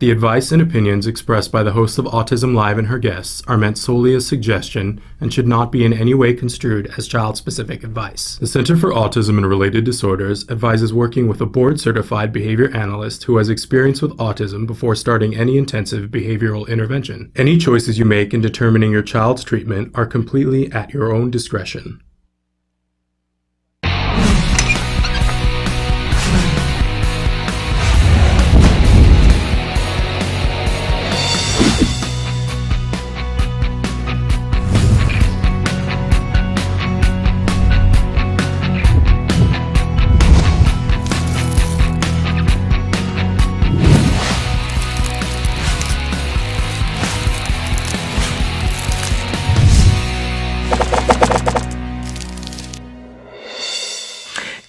The advice and opinions expressed by the host of Autism Live and her guests are meant solely as suggestion and should not be in any way construed as child-specific advice. The Center for Autism and Related Disorders advises working with a board-certified behavior analyst who has experience with autism before starting any intensive behavioral intervention. Any choices you make in determining your child's treatment are completely at your own discretion.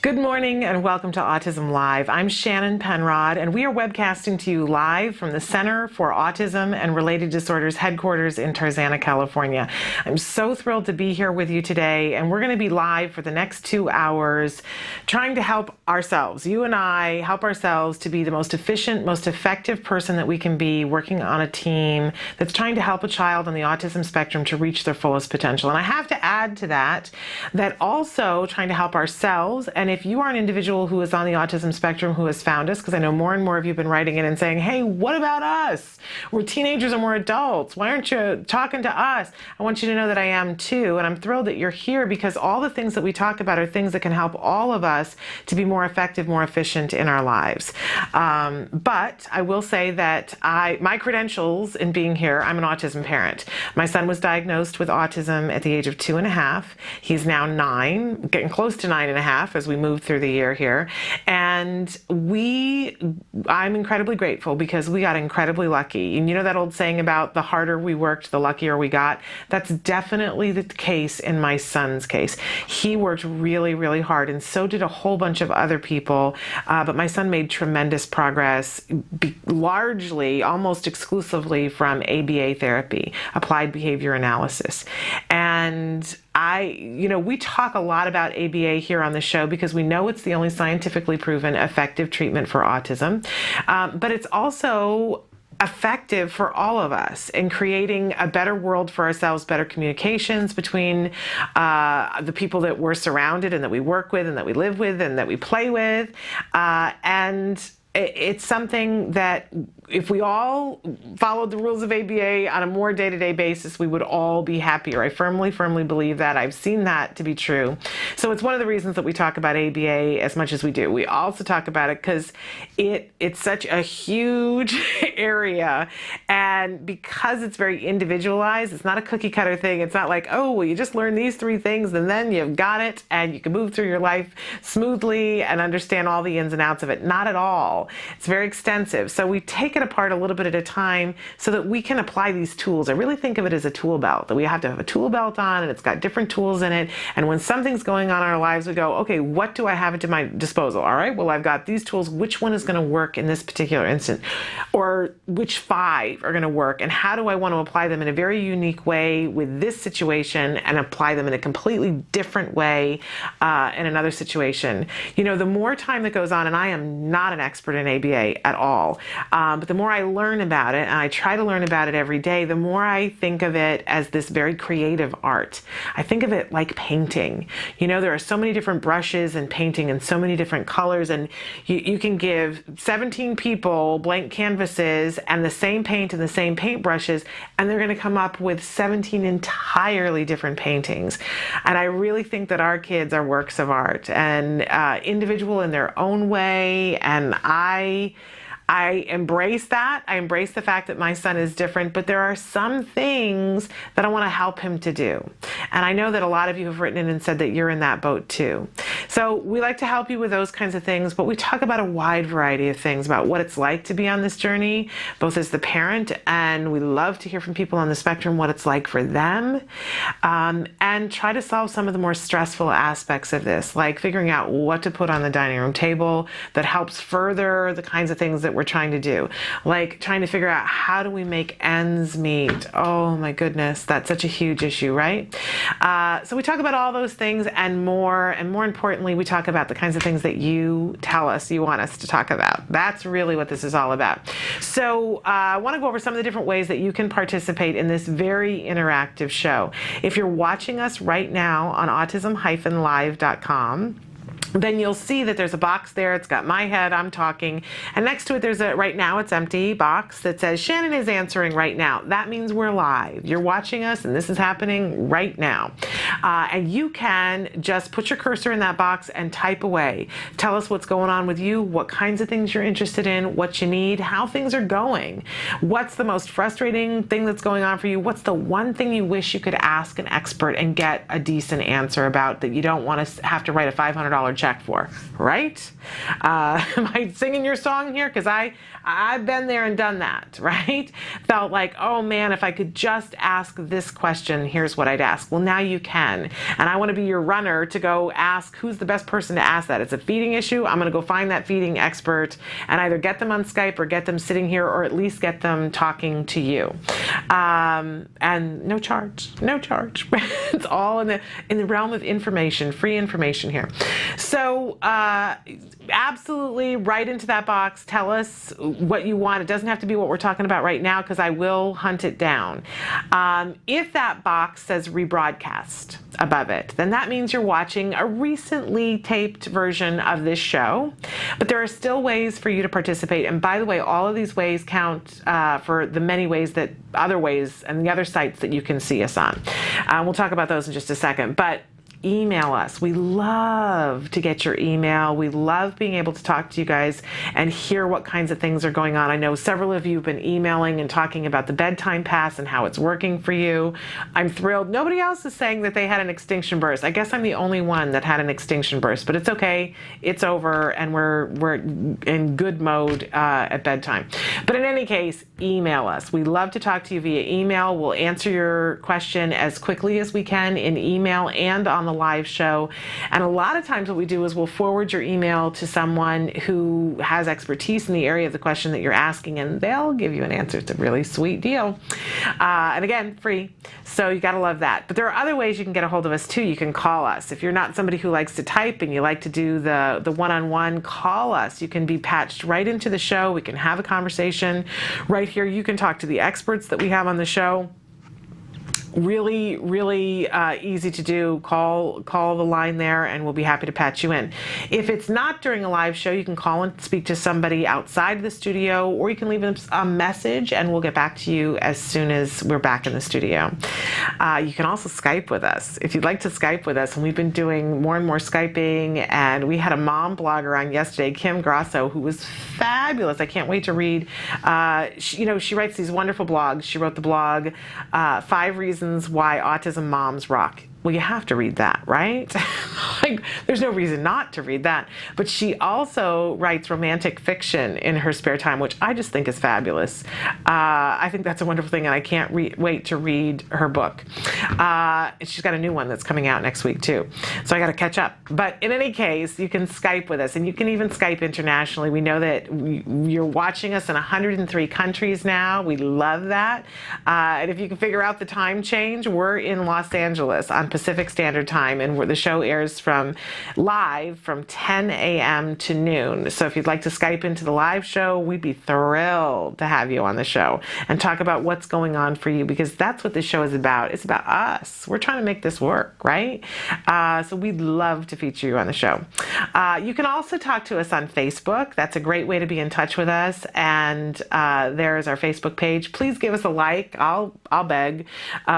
Good morning and welcome to Autism Live. I'm Shannon Penrod and we are webcasting to you live from the Center for Autism and Related Disorders headquarters in Tarzana, California. I'm so thrilled to be here with you today, and we're going to be live for the next 2 hours trying to help ourselves, you and I, help ourselves to be the most efficient, most effective person that we can be, working on a team that's trying to help a child on the autism spectrum to reach their fullest potential. And I have to add to that, that also trying to help ourselves. And if you are an individual who is on the autism spectrum who has found us, because I know more and more of you have been writing in and saying, hey, what about us? We're teenagers and we're adults. Why aren't you talking to us? I want you to know that I am too. And I'm thrilled that you're here, because all the things that we talk about are things that can help all of us to be more effective, more efficient in our lives. But I will say that my credentials in being here, I'm an autism parent. My son was diagnosed with autism at the age of 2.5. He's now 9, getting close to 9.5 as we move through the year here. And I'm incredibly grateful because we got incredibly lucky. And you know that old saying about the harder we worked, the luckier we got? That's definitely the case in my son's case. He worked really, really hard, and so did a whole bunch of other people. But my son made tremendous progress, largely, almost exclusively from ABA therapy, applied behavior analysis. And we talk a lot about ABA here on the show because we know it's the only scientifically proven effective treatment for autism, but it's also effective for all of us in creating a better world for ourselves, better communications between the people that we're surrounded and that we work with and that we live with and that we play with. And it's something that if we all followed the rules of ABA on a more day-to-day basis, we would all be happier. I firmly, firmly believe that. I've seen that to be true. So it's one of the reasons that we talk about ABA as much as we do. We also talk about it because it's such a huge area, and because it's very individualized, it's not a cookie cutter thing. It's not like, oh, well, you just learn these 3 things and then you've got it and you can move through your life smoothly and understand all the ins and outs of it. Not at all. It's very extensive. So we take it apart a little bit at a time so that we can apply these tools. I really think of it as a tool belt, that we have to have a tool belt on and it's got different tools in it. And when something's going on in our lives, we go, okay, what do I have at my disposal? All right, well, I've got these tools. Which one is going to work in this particular instant? Or which 5 are going to work? And how do I want to apply them in a very unique way with this situation and apply them in a completely different way in another situation? You know, the more time that goes on, and I am not an expert in ABA at all, but the more I learn about it, and I try to learn about it every day, the more I think of it as this very creative art. I think of it like painting. You know, there are so many different brushes and painting and so many different colors, and you can give 17 people blank canvases and the same paint and the same paint brushes, and they're going to come up with 17 entirely different paintings. And I really think that our kids are works of art and individual in their own way, and I embrace that. I embrace the fact that my son is different, but there are some things that I want to help him to do. And I know that a lot of you have written in and said that you're in that boat too. So we like to help you with those kinds of things, but we talk about a wide variety of things about what it's like to be on this journey, both as the parent, and we love to hear from people on the spectrum what it's like for them, and try to solve some of the more stressful aspects of this, like figuring out what to put on the dining room table that helps further the kinds of things that we're trying to do, like trying to figure out how do we make ends meet. Oh my goodness, that's such a huge issue, right? So we talk about all those things and more importantly, we talk about the kinds of things that you tell us you want us to talk about. That's really what this is all about. So I want to go over some of the different ways that you can participate in this very interactive show. If you're watching us right now on autism-live.com, then you'll see that there's a box there. It's got my head, I'm talking, and next to it there's a, right now it's empty box that says Shannon is answering right now. That means we're live. You're watching us and this is happening right now. And you can just put your cursor in that box and type away. Tell us what's going on with you, what kinds of things you're interested in, what you need, how things are going. What's the most frustrating thing that's going on for you? What's the one thing you wish you could ask an expert and get a decent answer about that you don't want to have to write a $500 check for, right? Am I singing your song here? Because I've been there and done that, right? Felt like, oh man, if I could just ask this question, here's what I'd ask. Well, now you can. And I want to be your runner to go ask who's the best person to ask that. It's a feeding issue. I'm going to go find that feeding expert and either get them on Skype or get them sitting here or at least get them talking to you. And no charge, no charge. It's all in the realm of information, free information here. So absolutely write into that box. Tell us what you want. It doesn't have to be what we're talking about right now because I will hunt it down. If that box says rebroadcast above it, then that means you're watching a recently taped version of this show. But there are still ways for you to participate. And by the way, all of these ways count for the many ways that other ways and the other sites that you can see us on. We'll talk about those in just a second. But email us. We love to get your email. We love being able to talk to you guys and hear what kinds of things are going on. I know several of you have been emailing and talking about the bedtime pass and how it's working for you. I'm thrilled. Nobody else is saying that they had an extinction burst. I guess I'm the only one that had an extinction burst, but it's okay. It's over and we're in good mode at bedtime. But in any case, email us. We love to talk to you via email. We'll answer your question as quickly as we can in email and on the live show. And a lot of times what we do is we'll forward your email to someone who has expertise in the area of the question that you're asking, and they'll give you an answer. It's a really sweet deal. And again, free. So you got to love that. But there are other ways you can get a hold of us too. You can call us. If you're not somebody who likes to type and you like to do the one-on-one, call us. You can be patched right into the show. We can have a conversation right here. You can talk to the experts that we have on the show. Really, really easy to do. Call the line there and we'll be happy to patch you in. If it's not during a live show, you can call and speak to somebody outside the studio, or you can leave a message and we'll get back to you as soon as we're back in the studio. You can also Skype with us if you'd like to Skype with us, and we've been doing more and more Skyping, and we had a mom blogger on yesterday, Kim Grasso, who was fabulous. I can't wait to read. She writes these wonderful blogs. She wrote the blog, 5 Reasons Why Autism Moms Rock. Well, you have to read that, right? Like, there's no reason not to read that. But she also writes romantic fiction in her spare time, which I just think is fabulous. I think that's a wonderful thing, and I can't wait to read her book. She's got a new one that's coming out next week, too. So I got to catch up. But in any case, you can Skype with us, and you can even Skype internationally. We know that you're watching us in 103 countries now. We love that. And if you can figure out the time change, we're in Los Angeles on Pacific Standard Time, and the show airs live from 10 a.m. to noon. So if you'd like to Skype into the live show, we'd be thrilled to have you on the show and talk about what's going on for you, because that's what this show is about. It's about us. We're trying to make this work, right? So we'd love to feature you on the show. You can also talk to us on Facebook. That's a great way to be in touch with us. And there is our Facebook page. Please give us a like. I'll beg.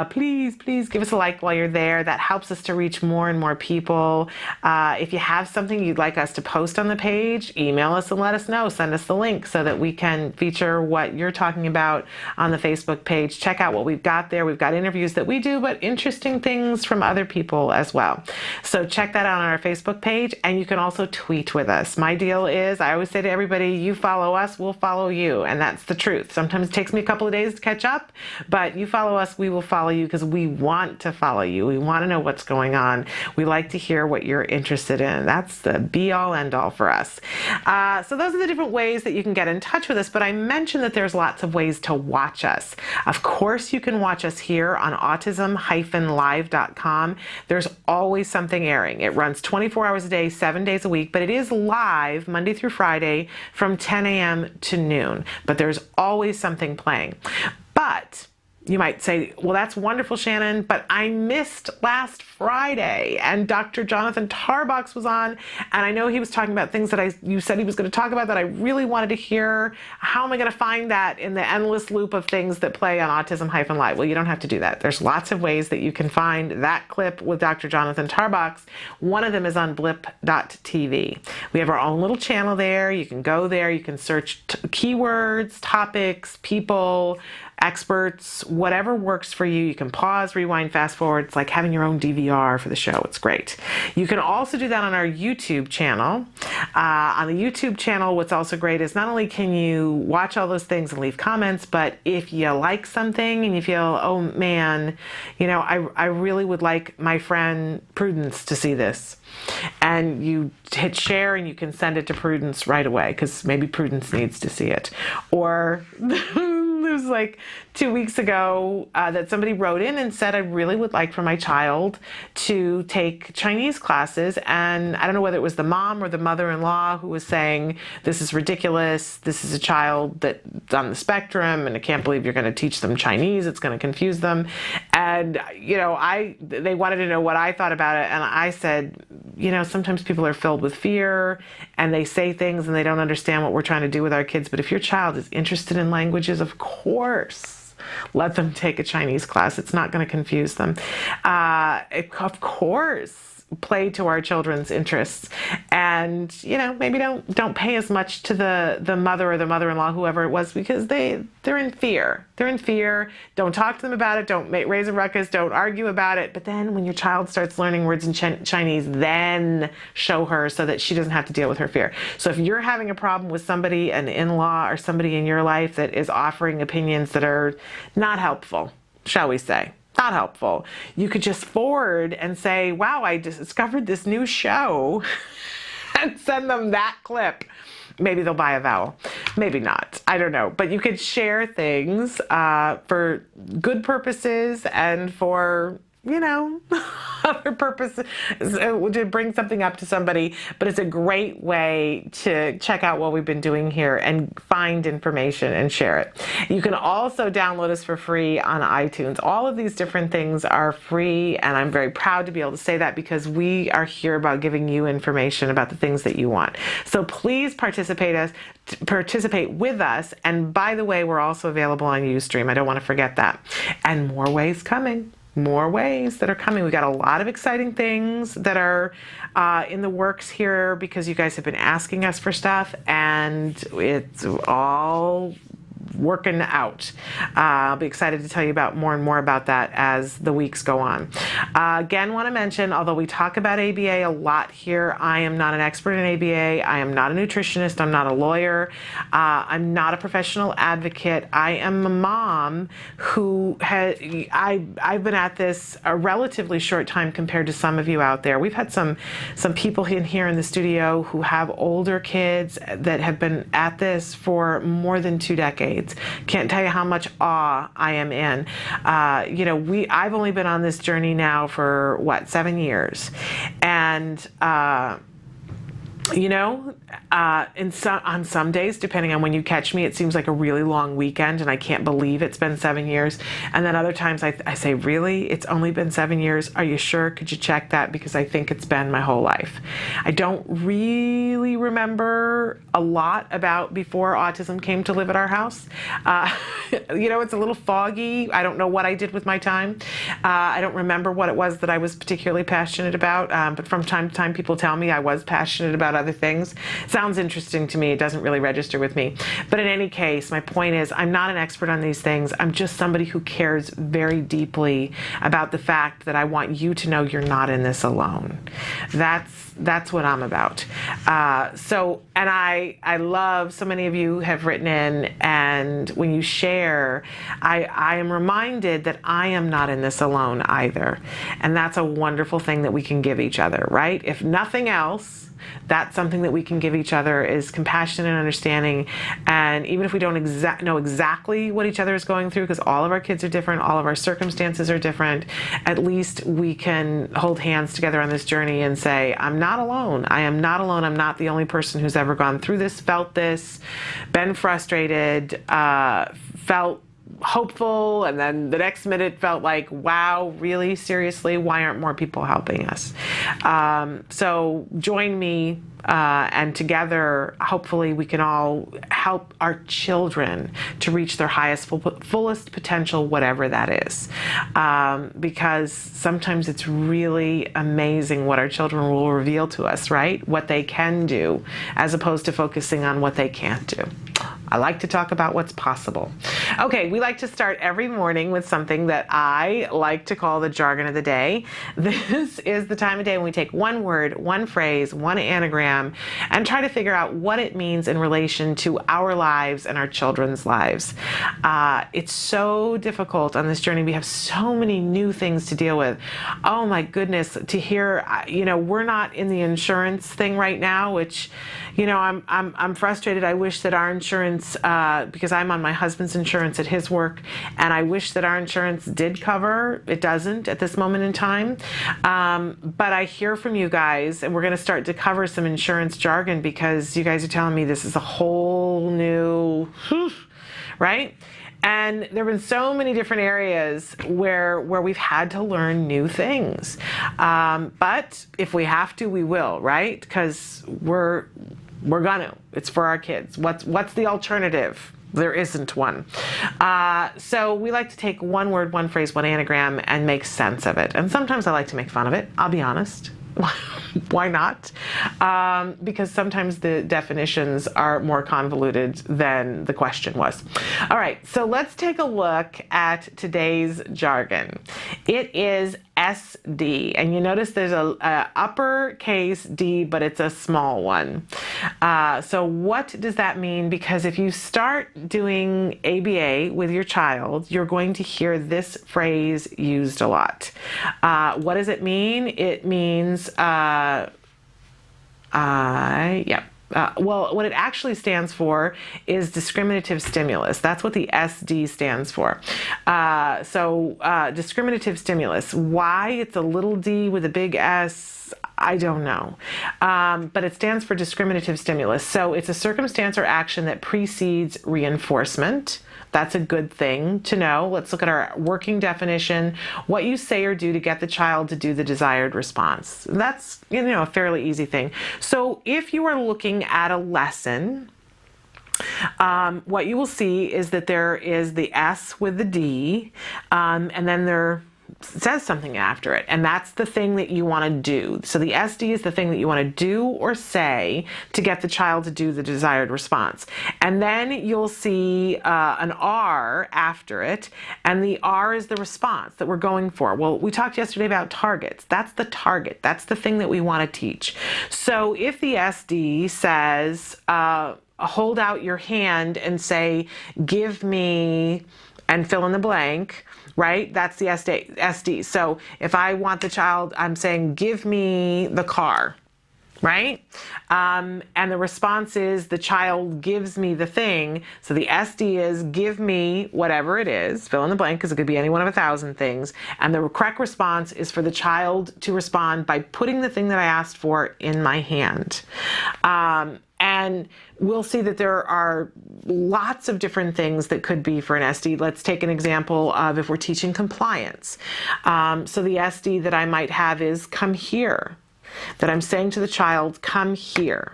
Please give us a like while you're there. That helps us to reach more and more people. If you have something you'd like us to post on the page, email us and let us know. Send us the link so that we can feature what you're talking about on the Facebook page. Check out what we've got there. We've got interviews that we do, but interesting things from other people as well. So check that out on our Facebook page, and you can also tweet with us. My deal is, I always say to everybody, you follow us, we'll follow you, and that's the truth. Sometimes it takes me a couple of days to catch up, but you follow us, we will follow you, because we want to follow you. We want to know what's going on. We like to hear what you're interested in. That's the be-all, end-all for us. So those are the different ways that you can get in touch with us, but I mentioned that there's lots of ways to watch us. Of course, you can watch us here on autism-live.com. There's always something airing. It runs 24 hours a day, 7 days a week, but it is live Monday through Friday from 10 a.m. to noon. But there's always something playing. But you might say, well, that's wonderful, Shannon, but I missed last Friday and Dr. Jonathan Tarbox was on, and I know he was talking about things that you said he was going to talk about that I really wanted to hear. How am I going to find that in the endless loop of things that play on Autism-Live? Well, you don't have to do that. There's lots of ways that you can find that clip with Dr. Jonathan Tarbox. One of them is on blip.tv. We have our own little channel there. You can go there. You can search keywords, topics, people, experts, whatever works for you. You can pause, rewind, fast forward. It's like having your own DVR for the show. It's great. You can also do that on our YouTube channel. On the YouTube channel, what's also great is not only can you watch all those things and leave comments, but if you like something and you feel, oh man, I really would like my friend Prudence to see this, and you hit share and you can send it to Prudence right away because maybe Prudence needs to see it. Or it was like 2 weeks ago that somebody wrote in and said, I really would like for my child to take Chinese classes. And I don't know whether it was the mom or the mother-in-law who was saying, this is ridiculous. This is a child that's on the spectrum and I can't believe you're going to teach them Chinese. It's going to confuse them. And, they wanted to know what I thought about it. And I said, sometimes people are filled with fear and they say things and they don't understand what we're trying to do with our kids. But if your child is interested in languages, of course, let them take a Chinese class. It's not going to confuse them. Of course, play to our children's interests, and maybe don't pay as much to the mother or the mother-in-law, whoever it was, because they're in fear. They're in fear. Don't talk to them about it. Don't raise a ruckus. Don't argue about it. But then when your child starts learning words in Chinese, then show her so that she doesn't have to deal with her fear. So if you're having a problem with somebody, an in-law or somebody in your life that is offering opinions that are not helpful, shall we say, not helpful, you could just forward and say, wow, I just discovered this new show and send them that clip. Maybe they'll buy a vowel. Maybe not. I don't know. But you could share things for good purposes and for, other purposes to bring something up to somebody. But it's a great way to check out what we've been doing here and find information and share it. You can also download us for free on iTunes. All of these different things are free, and I'm very proud to be able to say that because we are here about giving you information about the things that you want. So please participate with us. And by the way, we're also available on Ustream. I don't want to forget that. And more ways coming. More ways that are coming. We got a lot of exciting things that are in the works here because you guys have been asking us for stuff, and it's all working out. I'll be excited to tell you about more and more about that as the weeks go on. Again, want to mention, although we talk about ABA a lot here, I am not an expert in ABA. I am not a nutritionist. I'm not a lawyer. I'm not a professional advocate. I am a mom who I've been at this a relatively short time compared to some of you out there. We've had some people in here in the studio who have older kids that have been at this for more than 2 decades. Can't tell you how much awe I am in. I've only been on this journey now for 7 years, and on some days, depending on when you catch me, it seems like a really long weekend and I can't believe it's been 7 years. And then other times I say, really? It's only been 7 years? Are you sure? Could you check that? Because I think it's been my whole life. I don't really remember a lot about before autism came to live at our house. It's a little foggy. I don't know what I did with my time. I don't remember what it was that I was particularly passionate about. But from time to time, people tell me I was passionate about other things. Sounds interesting to me. It doesn't really register with me. But in any case, my point is I'm not an expert on these things. I'm just somebody who cares very deeply about the fact that I want you to know you're not in this alone. That's what I'm about. And I love, so many of you have written in, and when you share, I am reminded that I am not in this alone either. And that's a wonderful thing that we can give each other, right? If nothing else, that's something that we can give each other, is compassion and understanding. And even if we don't know exactly what each other is going through, because all of our kids are different, all of our circumstances are different, at least we can hold hands together on this journey and say, I'm not alone. I am not alone. I'm not the only person who's ever gone through this, felt this, been frustrated, felt hopeful, and then the next minute felt like, wow, really? Seriously? Why aren't more people helping us? So join me, and together, hopefully we can all help our children to reach their highest, fullest potential, whatever that is. Because sometimes it's really amazing what our children will reveal to us, right? What they can do, as opposed to focusing on what they can't do. I like to talk about what's possible. Okay, we like to start every morning with something that I like to call the jargon of the day. This is the time of day when we take one word, one phrase, one anagram, and try to figure out what it means in relation to our lives and our children's lives. It's so difficult on this journey. We have so many new things to deal with. Oh my goodness, to hear, we're not in the insurance thing right now, which, I'm frustrated. I wish that our insurance, because I'm on my husband's insurance at his work, and I wish that our insurance did cover. It doesn't at this moment in time. But I hear from you guys, and we're going to start to cover some insurance jargon, because you guys are telling me this is a whole new, right? And there have been so many different areas where we've had to learn new things. But if we have to, we will, right? Because we're gonna. It's for our kids. What's the alternative? There isn't one. So we like to take one word, one phrase, one anagram, and make sense of it. And sometimes I like to make fun of it, I'll be honest. Why not? Because sometimes the definitions are more convoluted than the question was. All right, so let's take a look at today's jargon. It is SD, and you notice there's a uppercase D, but it's a small one. So what does that mean? Because if you start doing ABA with your child, you're going to hear this phrase used a lot. What does it mean? It means, what it actually stands for is discriminative stimulus. That's what the SD stands for. Discriminative stimulus. Why it's a little d with a big S, I don't know. But it stands for discriminative stimulus. So it's a circumstance or action that precedes reinforcement. That's a good thing to know. Let's look at our working definition. What you say or do to get the child to do the desired response. That's, a fairly easy thing. So if you are looking at a lesson, what you will see is that there is the S with the D, and then there says something after it, and that's the thing that you want to do. So the SD is the thing that you want to do or say to get the child to do the desired response. And then you'll see an R after it, and the R is the response that we're going for. Well, we talked yesterday about targets. That's the target. That's the thing that we want to teach. So if the SD says, hold out your hand and say, give me, and fill in the blank, right? That's the SD. So if I want the child, I'm saying, give me the car, right? And the response is the child gives me the thing. So the SD is give me whatever it is, fill in the blank, because it could be any one of 1,000 things. And the correct response is for the child to respond by putting the thing that I asked for in my hand. And we'll see that there are lots of different things that could be for an SD. Let's take an example of if we're teaching compliance. So the SD that I might have is come here. that I'm saying to the child, come here,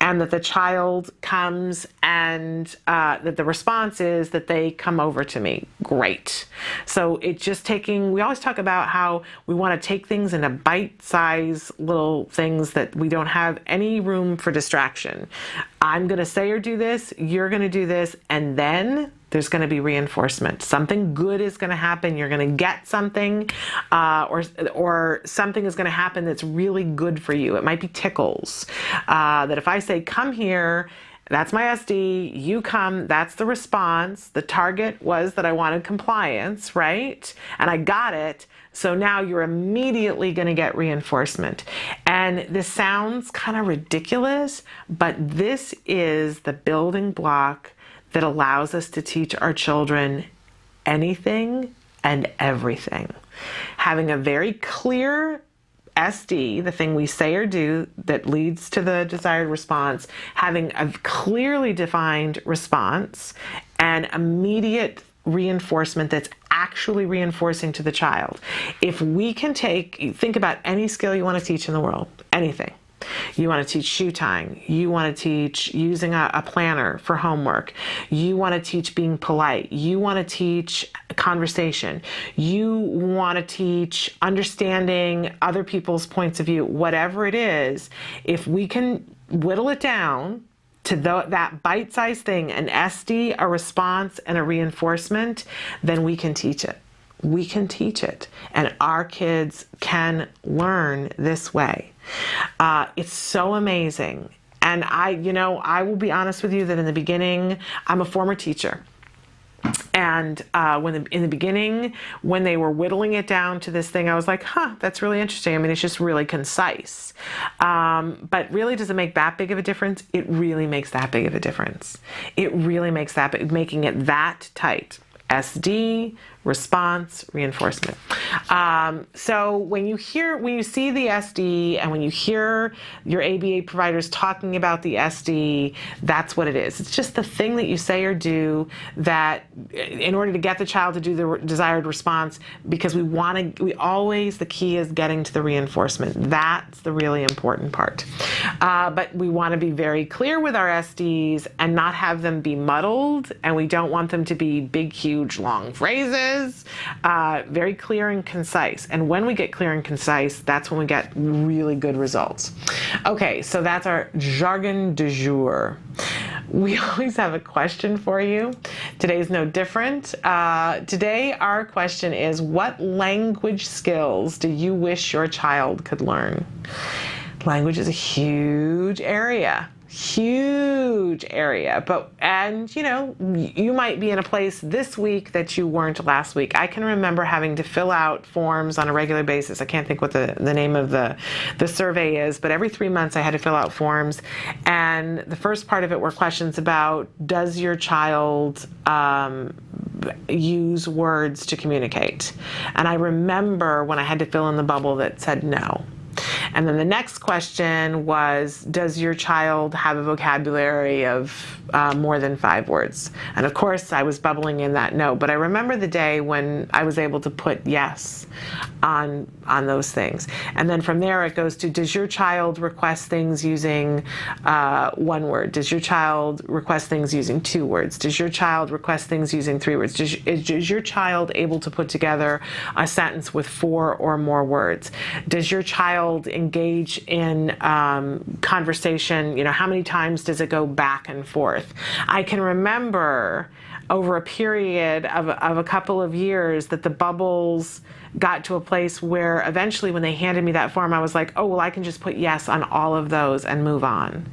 and that the child comes and that the response is that they come over to me. Great. So it's just we always talk about how we want to take things into bite-sized little things that we don't have any room for distraction. I'm going to say or do this, you're going to do this, and then there's going to be reinforcement. Something good is going to happen. You're going to get something, or something is going to happen that's really good for you. It might be tickles. That if I say, come here, that's my SD, you come, that's the response. The target was that I wanted compliance, right? And I got it. So now you're immediately going to get reinforcement. And this sounds kind of ridiculous, but this is the building block that allows us to teach our children anything and everything. Having a very clear SD, the thing we say or do that leads to the desired response, having a clearly defined response and immediate reinforcement that's actually reinforcing to the child. If we can think about any skill you want to teach in the world, anything. You want to teach shoe tying. You want to teach using a planner for homework. You want to teach being polite. You want to teach conversation. You want to teach understanding other people's points of view. Whatever it is, if we can whittle it down to that bite-sized thing, an SD, a response, and a reinforcement, then we can teach it. We can teach it. And our kids can learn this way. It's so amazing. And I will be honest with you that in the beginning, I'm a former teacher. And in the beginning, when they were whittling it down to this thing, I was like, that's really interesting. I mean, it's just really concise. But really, does it make that big of a difference? It really makes that big of a difference. It really makes making it that tight. SD, response, reinforcement. So when you see the SD and when you hear your ABA providers talking about the SD, that's what it is. It's just the thing that you say or do that in order to get the child to do the desired response, because the key is getting to the reinforcement. That's the really important part. But we want to be very clear with our SDs and not have them be muddled, and we don't want them to be big, huge, long phrases. Very clear and concise. And when we get clear and concise, that's when we get really good results. Okay, so that's our jargon du jour. We always have a question for you. Today's no different. Today, our question is, what language skills do you wish your child could learn? Language is a huge area. And you might be in a place this week that you weren't last week. I can remember having to fill out forms on a regular basis. I can't think what the name of the survey is, but every 3 months I had to fill out forms. And the first part of it were questions about, does your child use words to communicate? And I remember when I had to fill in the bubble that said no. And then the next question was, does your child have a vocabulary of more than 5 words? And of course, I was bubbling in that no. But I remember the day when I was able to put yes on those things. And then from there, it goes to, does your child request things using 1 word? Does your child request things using 2 words? Does your child request things using 3 words? Is your child able to put together a sentence with 4 or more words? Does your child engage in conversation? How many times does it go back and forth? I can remember over a period of a couple of years that the bubbles got to a place where eventually when they handed me that form, I was like, oh, well, I can just put yes on all of those and move on.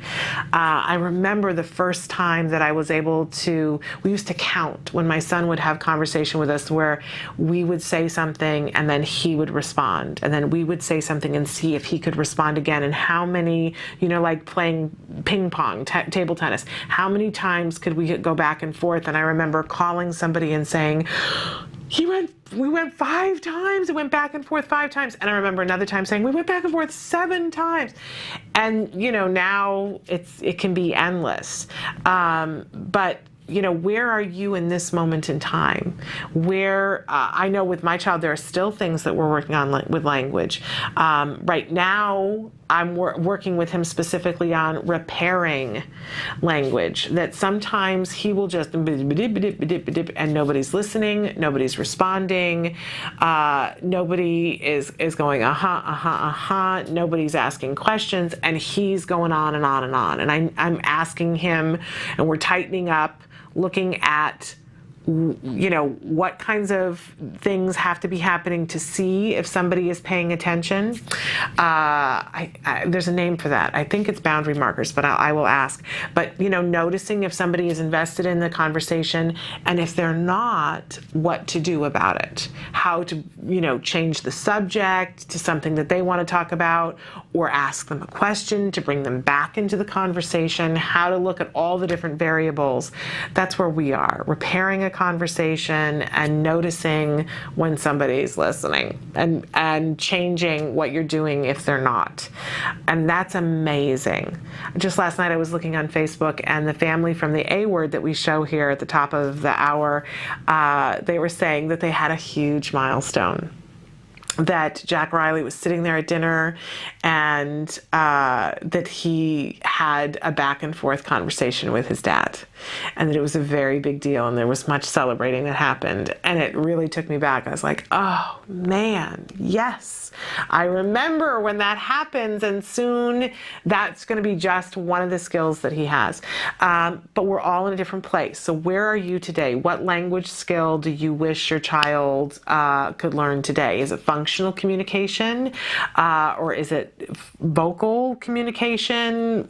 I remember the first time that I was able to, we used to count when my son would have conversation with us where we would say something and then he would respond. And then we would say something and see if he could respond again. And how many, like playing ping pong, table tennis, how many times could we go back and forth? And I remember calling somebody and saying, we went 5 times. It went back and forth 5 times. And I remember another time saying, we went back and forth 7 times. And, now it can be endless. But where are you in this moment in time? Where, I know with my child, there are still things that we're working on with language. Right now, I'm working with him specifically on repairing language, that sometimes he will just, and nobody's listening, nobody's responding, nobody is going, nobody's asking questions, and he's going on and on and on. And I'm asking him, and we're tightening up, looking at what kinds of things have to be happening to see if somebody is paying attention. There's a name for that. I think it's boundary markers, but I will ask. But, noticing if somebody is invested in the conversation, and if they're not, what to do about it. How to, change the subject to something that they want to talk about, or ask them a question to bring them back into the conversation, how to look at all the different variables. That's where we are, repairing a conversation and noticing when somebody's listening, and changing what you're doing if they're not. And that's amazing. Just last night I was looking on Facebook, and the family from the A Word that we show here at the top of the hour, they were saying that they had a huge milestone. That Jack Riley was sitting there at dinner, and that he had a back and forth conversation with his dad, and that it was a very big deal, and there was much celebrating that happened. And it really took me back. I was like, oh man, yes, I remember when that happens, and soon that's going to be just one of the skills that he has. But we're all in a different place. So where are you today? What language skill do you wish your child could learn today? Is it functional communication, or is it vocal communication?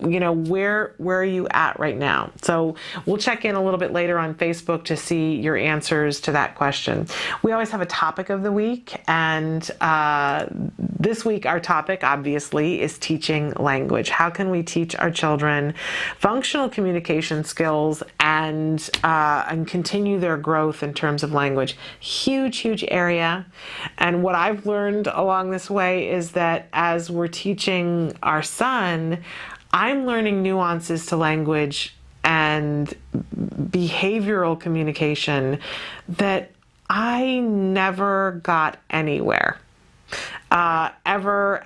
Where are you at right now? So we'll check in a little bit later on Facebook to see your answers to that question. We always have a topic of the week, and this week our topic obviously is teaching language. How can we teach our children functional communication skills and continue their growth in terms of language? Huge area. And what I've learned along this way is that as we're teaching our son, I'm learning nuances to language and behavioral communication that I never got anywhere. Ever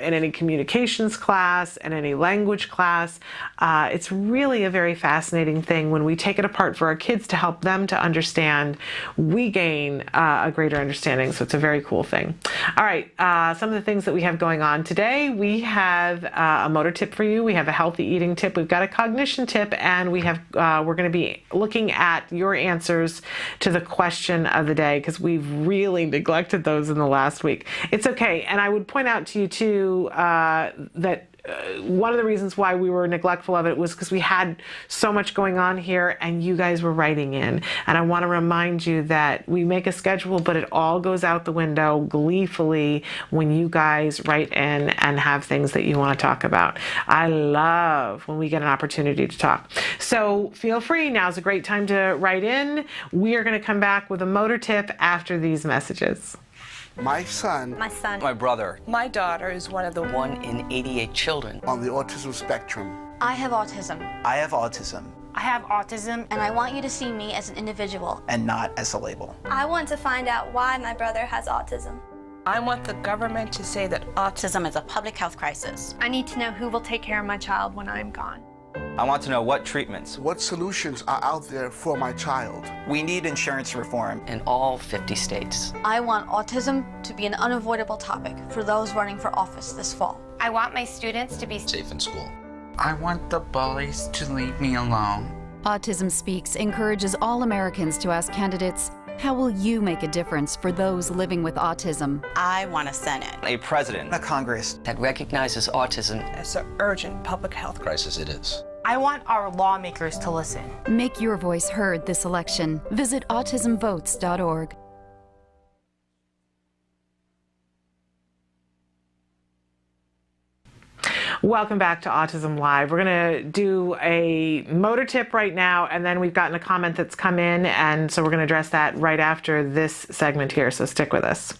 in any communications class, in any language class. It's really a very fascinating thing. When we take it apart for our kids to help them to understand, we gain a greater understanding. So it's a very cool thing. All right, some of the things that we have going on today. We have a motor tip for you. We have a healthy eating tip. We've got a cognition tip, and we have we're going to be looking at your answers to the question of the day, because we've really neglected those in the last week. It's okay. And I would point out to you too that one of the reasons why we were neglectful of it was because we had so much going on here, and you guys were writing in. And I want to remind you that we make a schedule, but it all goes out the window gleefully when you guys write in and have things that you want to talk about. I love when we get an opportunity to talk. So feel free. Now's a great time to write in. We are going to come back with a motor tip after these messages. My son, my brother, My daughter is one of the 1 in 88 children. on the autism spectrum. I have autism, I have autism, I have autism, and I want you to see me as an individual. and not as a label. I want to find out why my brother has autism. I want the government to say that Autism is a public health crisis. I need to know who will take care of my child when I'm gone. I want to know what treatments. What solutions are out there for my child? We need insurance reform in all 50 states. I want autism to be an unavoidable topic for those running for office this fall. I want my students to be Safe in school. I want the bullies to leave me alone. Autism Speaks encourages all Americans to ask candidates, how will you make a difference for those living with autism? I want a Senate A president, a Congress that recognizes autism. as an urgent public health Crisis it is. I want our lawmakers to listen. Make your voice heard this election. Visit autismvotes.org. Welcome back to Autism Live. We're going to do a motor tip right now, and then we've gotten a comment that's come in, and so we're going to address that right after this segment here, so stick with us.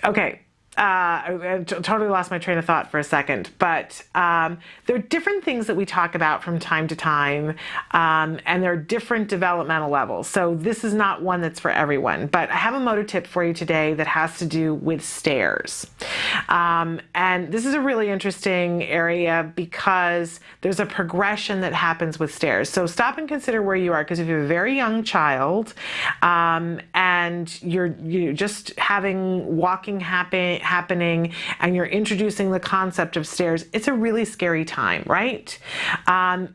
Okay. I totally lost my train of thought for a second, but there are different things that we talk about from time to time, and there are different developmental levels. So this is not one that's for everyone, but I have a motor tip for you today that has to do with stairs. And this is a really interesting area because there's a progression that happens with stairs. So stop and consider where you are, because if you have a very young child and you're just having walking happening and you're introducing the concept of stairs, it's a really scary time, right?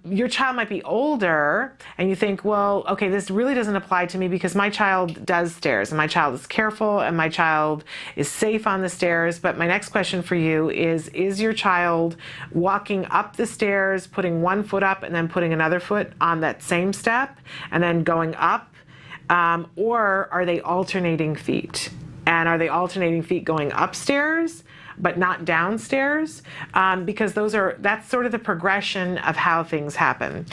Your child might be older and you think, well, okay, this really doesn't apply to me because my child does stairs and my child is careful and my child is safe on the stairs. But my next question for you is your child walking up the stairs, putting one foot up and then putting another foot on that same step and then going up? Or are they alternating feet? And are they alternating feet going upstairs but not downstairs? Because that's sort of the progression of how things happen.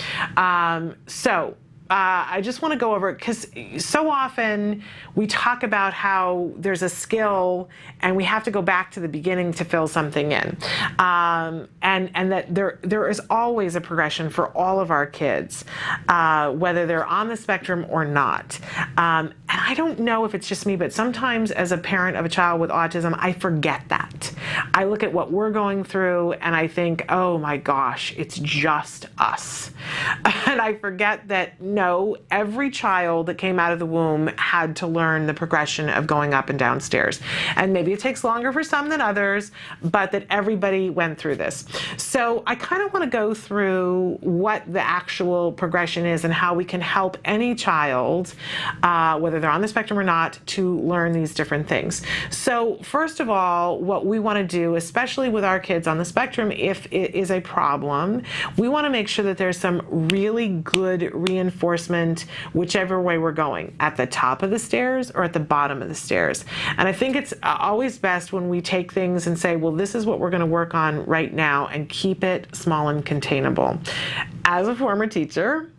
I just want to go over it because so often we talk about how there's a skill and we have to go back to the beginning to fill something in. And that there is always a progression for all of our kids, whether they're on the spectrum or not. And I don't know if it's just me, but sometimes as a parent of a child with autism, I forget that. I look at what we're going through and I think, oh my gosh, it's just us. And I forget that no, every child that came out of the womb had to learn the progression of going up and down stairs. And maybe it takes longer for some than others, but that everybody went through this. So I kind of want to go through what the actual progression is and how we can help any child, whether they're on the spectrum or not, to learn these different things. So first of all, what we want to do, especially with our kids on the spectrum, if it is a problem, we want to make sure that there's some really good reinforcement whichever way we're going, at the top of the stairs or at the bottom of the stairs. And I think it's always best when we take things and say, well, this is what we're going to work on right now, and keep it small and containable. As a former teacher,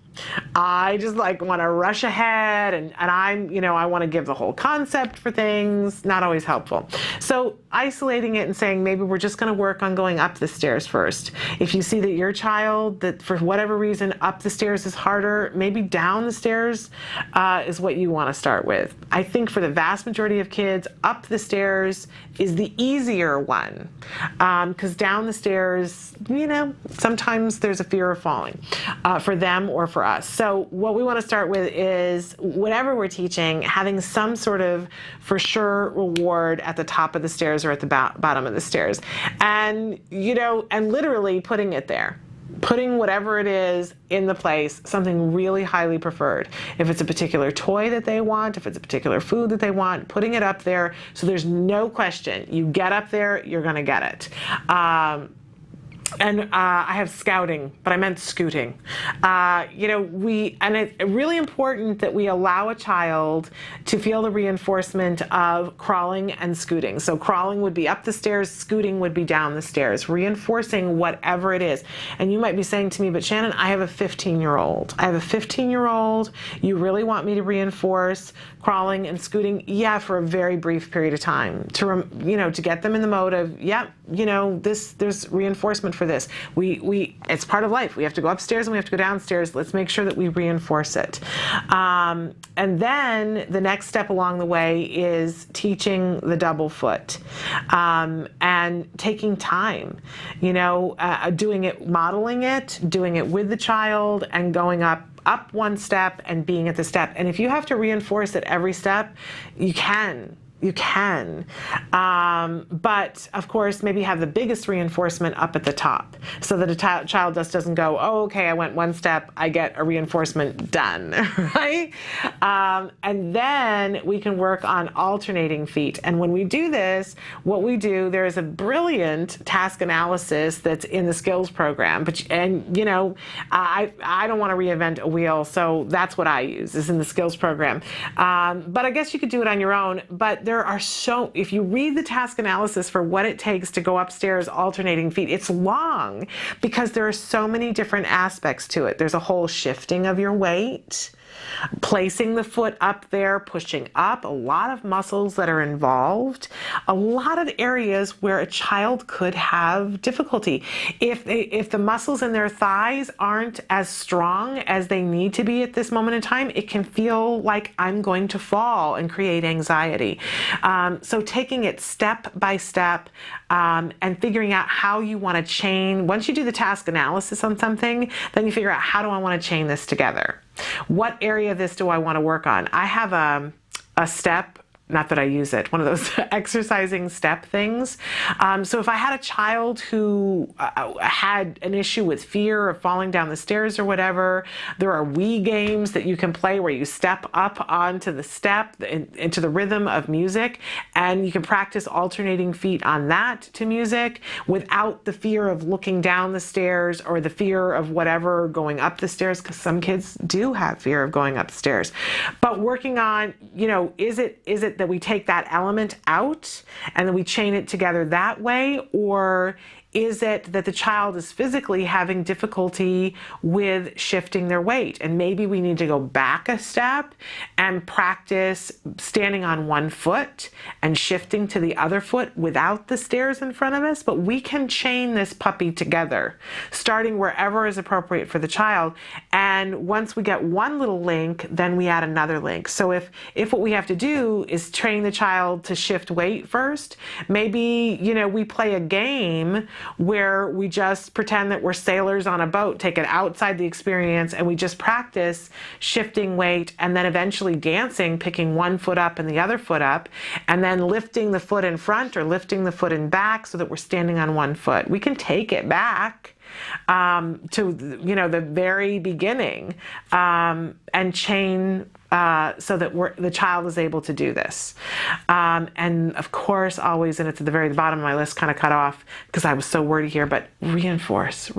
I just want to rush ahead and I want to give the whole concept for things, not always helpful. So isolating it and saying maybe we're just going to work on going up the stairs first. If you see that your child, that for whatever reason up the stairs is harder, maybe down the stairs is what you want to start with. I think for the vast majority of kids, up the stairs is the easier one, because down the stairs, sometimes there's a fear of falling for them or for us. So what we want to start with is, whatever we're teaching, having some sort of for sure reward at the top of the stairs or at the bottom of the stairs, and and literally putting it there. Putting whatever it is in the place, something really highly preferred. If it's a particular toy that they want, if it's a particular food that they want, putting it up there so there's no question. You get up there, you're going to get it. And I have scouting, but I meant scooting. And it's really important that we allow a child to feel the reinforcement of crawling and scooting. So crawling would be up the stairs, scooting would be down the stairs, reinforcing whatever it is. And you might be saying to me, but Shannon, I have a 15-year-old. I have a 15-year-old. You really want me to reinforce crawling and scooting? Yeah, for a very brief period of time to get them in the mode of, there's reinforcement for this. It's part of life. We have to go upstairs and we have to go downstairs. Let's make sure that we reinforce it. And then the next step along the way is teaching the double foot, and taking time, doing it, modeling it, doing it with the child, and going up one step and being at the step. And if you have to reinforce at every step, you can. But of course, maybe have the biggest reinforcement up at the top so that a child just doesn't go, oh, okay, I went one step, I get a reinforcement, done, right? And then we can work on alternating feet. And when we do this, there is a brilliant task analysis that's in the skills program. I don't want to reinvent a wheel, so that's what I use, is in the skills program. But I guess you could do it on your own. But there are so, if you read the task analysis for what it takes to go upstairs alternating feet, it's long because there are so many different aspects to it. There's a whole shifting of your weight, placing the foot up there, pushing up, a lot of muscles that are involved, a lot of areas where a child could have difficulty. If the muscles in their thighs aren't as strong as they need to be at this moment in time, it can feel like I'm going to fall and create anxiety. So taking it step by step and figuring out how you want to chain. Once you do the task analysis on something, then you figure out, how do I want to chain this together? What area of this do I want to work on? I have a step, not that I use it, one of those exercising step things. So if I had a child who had an issue with fear of falling down the stairs or whatever, there are Wii games that you can play where you step up onto the step into the rhythm of music, and you can practice alternating feet on that to music without the fear of looking down the stairs or the fear of whatever going up the stairs, because some kids do have fear of going upstairs. But working on, is it that we take that element out and then we chain it together that way, or is it that the child is physically having difficulty with shifting their weight? And maybe we need to go back a step and practice standing on one foot and shifting to the other foot without the stairs in front of us. But we can chain this puppy together, starting wherever is appropriate for the child. And once we get one little link, then we add another link. So if what we have to do is train the child to shift weight first, maybe, we play a game where we just pretend that we're sailors on a boat, take it outside the experience, and we just practice shifting weight and then eventually dancing, picking one foot up and the other foot up, and then lifting the foot in front or lifting the foot in back so that we're standing on one foot. We can take it back to the very beginning and chain so that the child is able to do this. And of course, always, and it's at the very bottom of my list, kind of cut off because I was so wordy here, but reinforce.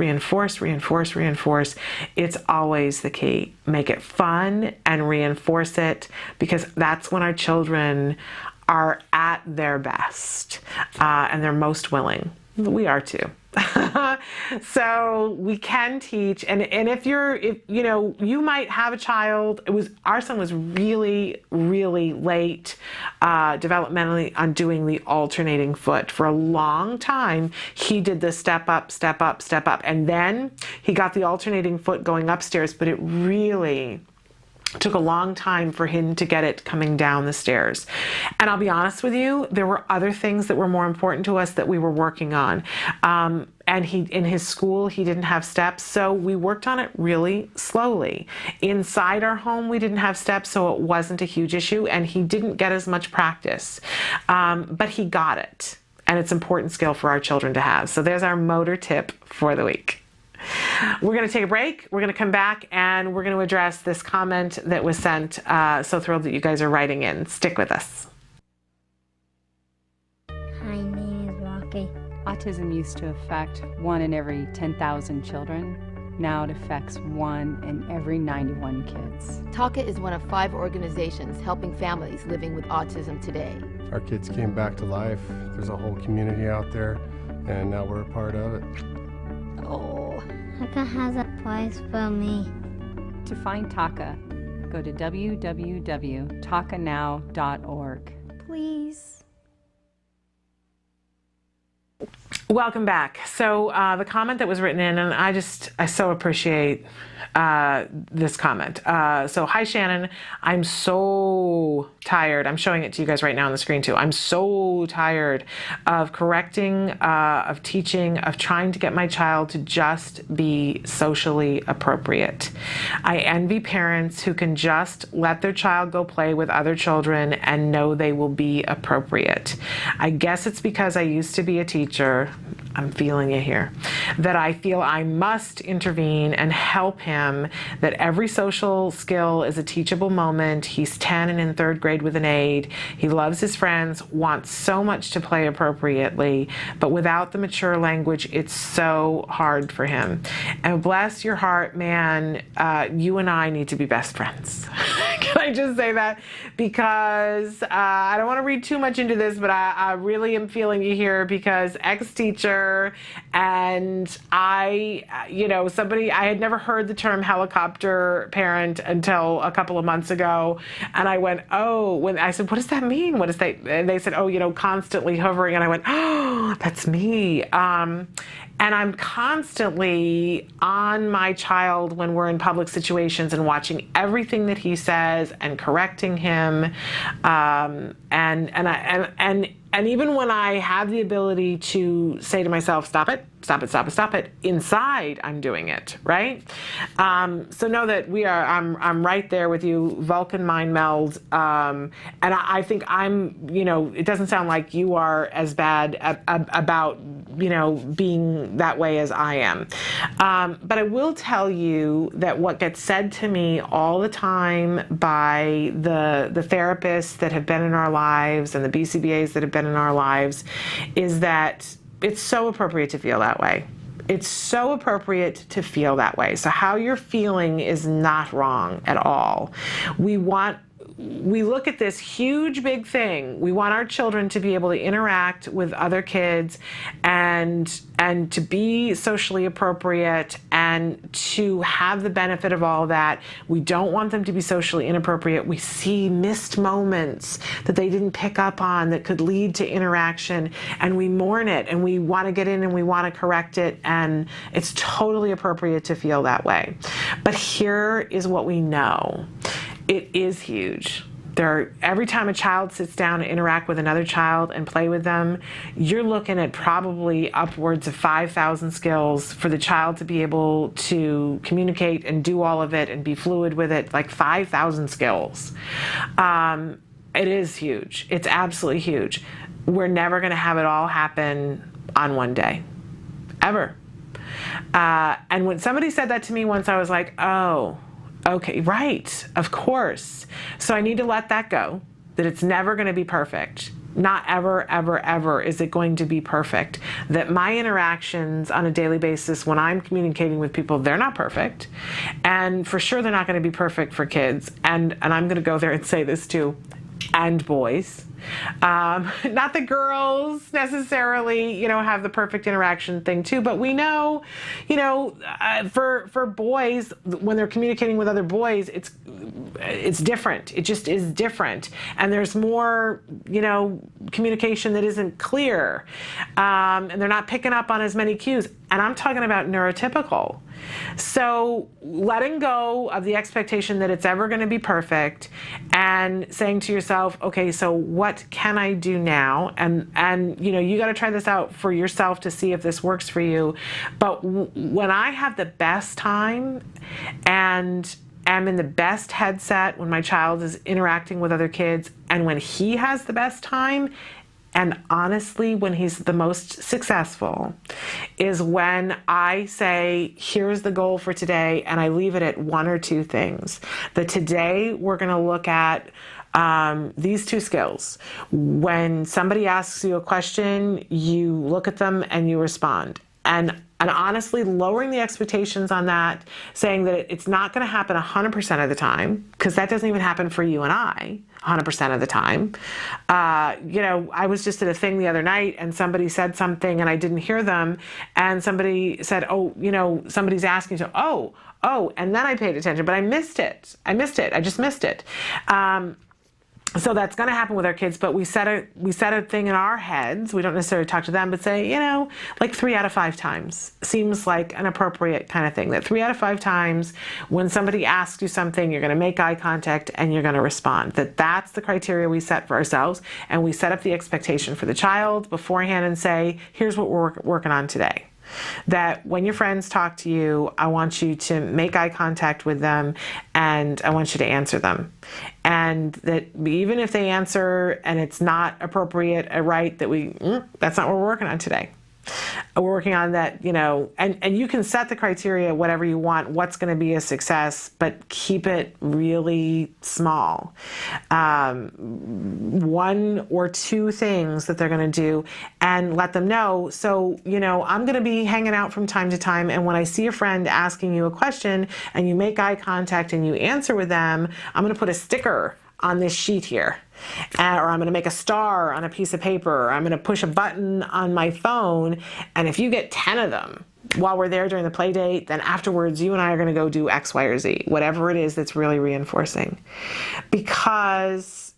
It's always the key. Make it fun and reinforce it, because that's when our children are at their best and they're most willing. We are too. So we can teach, and if you might have a child. Our son was really, really late developmentally on doing the alternating foot. For a long time, he did the step up, and then he got the alternating foot going upstairs, but it really took a long time for him to get it coming down the stairs. And I'll be honest with you, there were other things that were more important to us that we were working on. And in his school, he didn't have steps, so we worked on it really slowly. Inside our home, we didn't have steps, so it wasn't a huge issue, and he didn't get as much practice. But he got it, and it's an important skill for our children to have. So there's our motor tip for the week. We're going to take a break. We're going to come back and we're going to address this comment that was sent. So thrilled that you guys are writing in. Stick with us. My name is Rocky. Autism used to affect 1 in every 10,000 children. Now it affects 1 in every 91 kids. TACA is one of 5 organizations helping families living with autism today. Our kids came back to life. There's a whole community out there, and now we're a part of it. Oh, TACA has a place for me. To find TACA, go to www.tacanow.org. Please. Welcome back. So the comment that was written in, and I so appreciate this comment. So, hi Shannon, I'm so tired. I'm showing it to you guys right now on the screen too. I'm so tired of correcting, of teaching, of trying to get my child to just be socially appropriate. I envy parents who can just let their child go play with other children and know they will be appropriate. I guess it's because I used to be a teacher. I'm feeling you here. That I feel I must intervene and help him, that every social skill is a teachable moment. He's 10 and in 3rd grade with an aid. He loves his friends, wants so much to play appropriately, but without the mature language, it's so hard for him. And bless your heart, man, you and I need to be best friends. Can I just say that? Because I don't want to read too much into this, but I really am feeling you here, because ex-teacher, and I had never heard the term helicopter parent until a couple of months ago. And I went, oh, when I said, what does that mean? What is that? And they said, oh, constantly hovering. And I went, oh, that's me. And I'm constantly on my child when we're in public situations and watching everything that he says and correcting him. And even when I have the ability to say to myself, stop it, inside I'm doing it, right? So know that I'm right there with you, Vulcan mind meld. And I think it doesn't sound like you are as bad about, being that way as I am. But I will tell you that what gets said to me all the time by the therapists that have been in our lives and the BCBAs that have been in our lives is that it's so appropriate to feel that way. It's so appropriate to feel that way. So how you're feeling is not wrong at all. We look at this huge, big thing. We want our children to be able to interact with other kids and to be socially appropriate and to have the benefit of all that. We don't want them to be socially inappropriate. We see missed moments that they didn't pick up on that could lead to interaction, and we mourn it, and we want to get in and we want to correct it, and it's totally appropriate to feel that way. But here is what we know. It is huge. Every time a child sits down and interact with another child and play with them, you're looking at probably upwards of 5,000 skills for the child to be able to communicate and do all of it and be fluid with it, like 5,000 skills. It is huge. It's absolutely huge. We're never going to have it all happen on one day, ever. And when somebody said that to me once, I was like, oh, okay, right, of course. So I need to let that go, that it's never going to be perfect. Not ever, ever, ever is it going to be perfect. That my interactions on a daily basis when I'm communicating with people, they're not perfect. And for sure they're not going to be perfect for kids. And I'm going to go there and say this too, and boys. Not that girls necessarily, have the perfect interaction thing too, but we know, for boys, when they're communicating with other boys, it's different. It just is different. And there's more, communication that isn't clear. And they're not picking up on as many cues. And I'm talking about neurotypical. So letting go of the expectation that it's ever going to be perfect and saying to yourself, okay, so what can I do now? And you got to try this out for yourself to see if this works for you. But when I have the best time and am in the best headset when my child is interacting with other kids, and when he has the best time, and honestly, when he's the most successful, is when I say, here's the goal for today, and I leave it at one or two things. That today we're going to look at these two skills. When somebody asks you a question, you look at them and you respond. And honestly, lowering the expectations on that, saying that it's not going to happen 100% of the time, because that doesn't even happen for you and I 100% of the time. I was just at a thing the other night and somebody said something and I didn't hear them. And somebody said, oh, somebody's asking, so, oh, and then I paid attention, but I missed it. I just missed it. So that's going to happen with our kids, but we set a thing in our heads. We don't necessarily talk to them, but say, like 3 out of 5 times seems like an appropriate kind of thing. That 3 out of 5 times when somebody asks you something, you're going to make eye contact and you're going to respond. That's the criteria we set for ourselves, and we set up the expectation for the child beforehand and say, here's what we're working on today. That when your friends talk to you, I want you to make eye contact with them and I want you to answer them. And that even if they answer and it's not appropriate, right, that's not what we're working on today. We're working on that, and you can set the criteria whatever you want, what's going to be a success, but keep it really small. 1 or 2 things that they're going to do, and let them know. So, I'm going to be hanging out from time to time, and when I see a friend asking you a question and you make eye contact and you answer with them, I'm going to put a sticker on this sheet here. Or I'm going to make a star on a piece of paper. Or I'm going to push a button on my phone. And if you get 10 of them while we're there during the play date, then afterwards you and I are going to go do X, Y, or Z, whatever it is that's really reinforcing. Because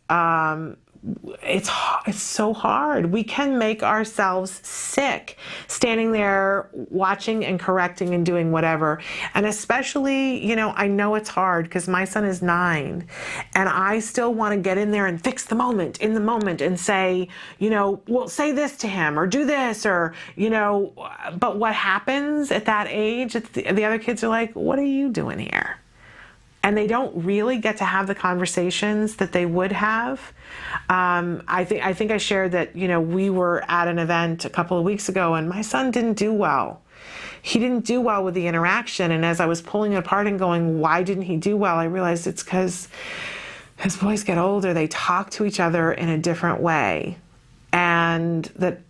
it's so hard. We can make ourselves sick standing there watching and correcting and doing whatever. And especially, I know it's hard because my son is 9 and I still want to get in there and fix the moment in the moment and say, well, say this to him or do this or, but what happens at that age, the other kids are like, what are you doing here? And they don't really get to have the conversations that they would have. I think I shared that, we were at an event a couple of weeks ago and my son didn't do well. He didn't do well with the interaction. And as I was pulling it apart and going, why didn't he do well? I realized it's because as boys get older, they talk to each other in a different way. And that,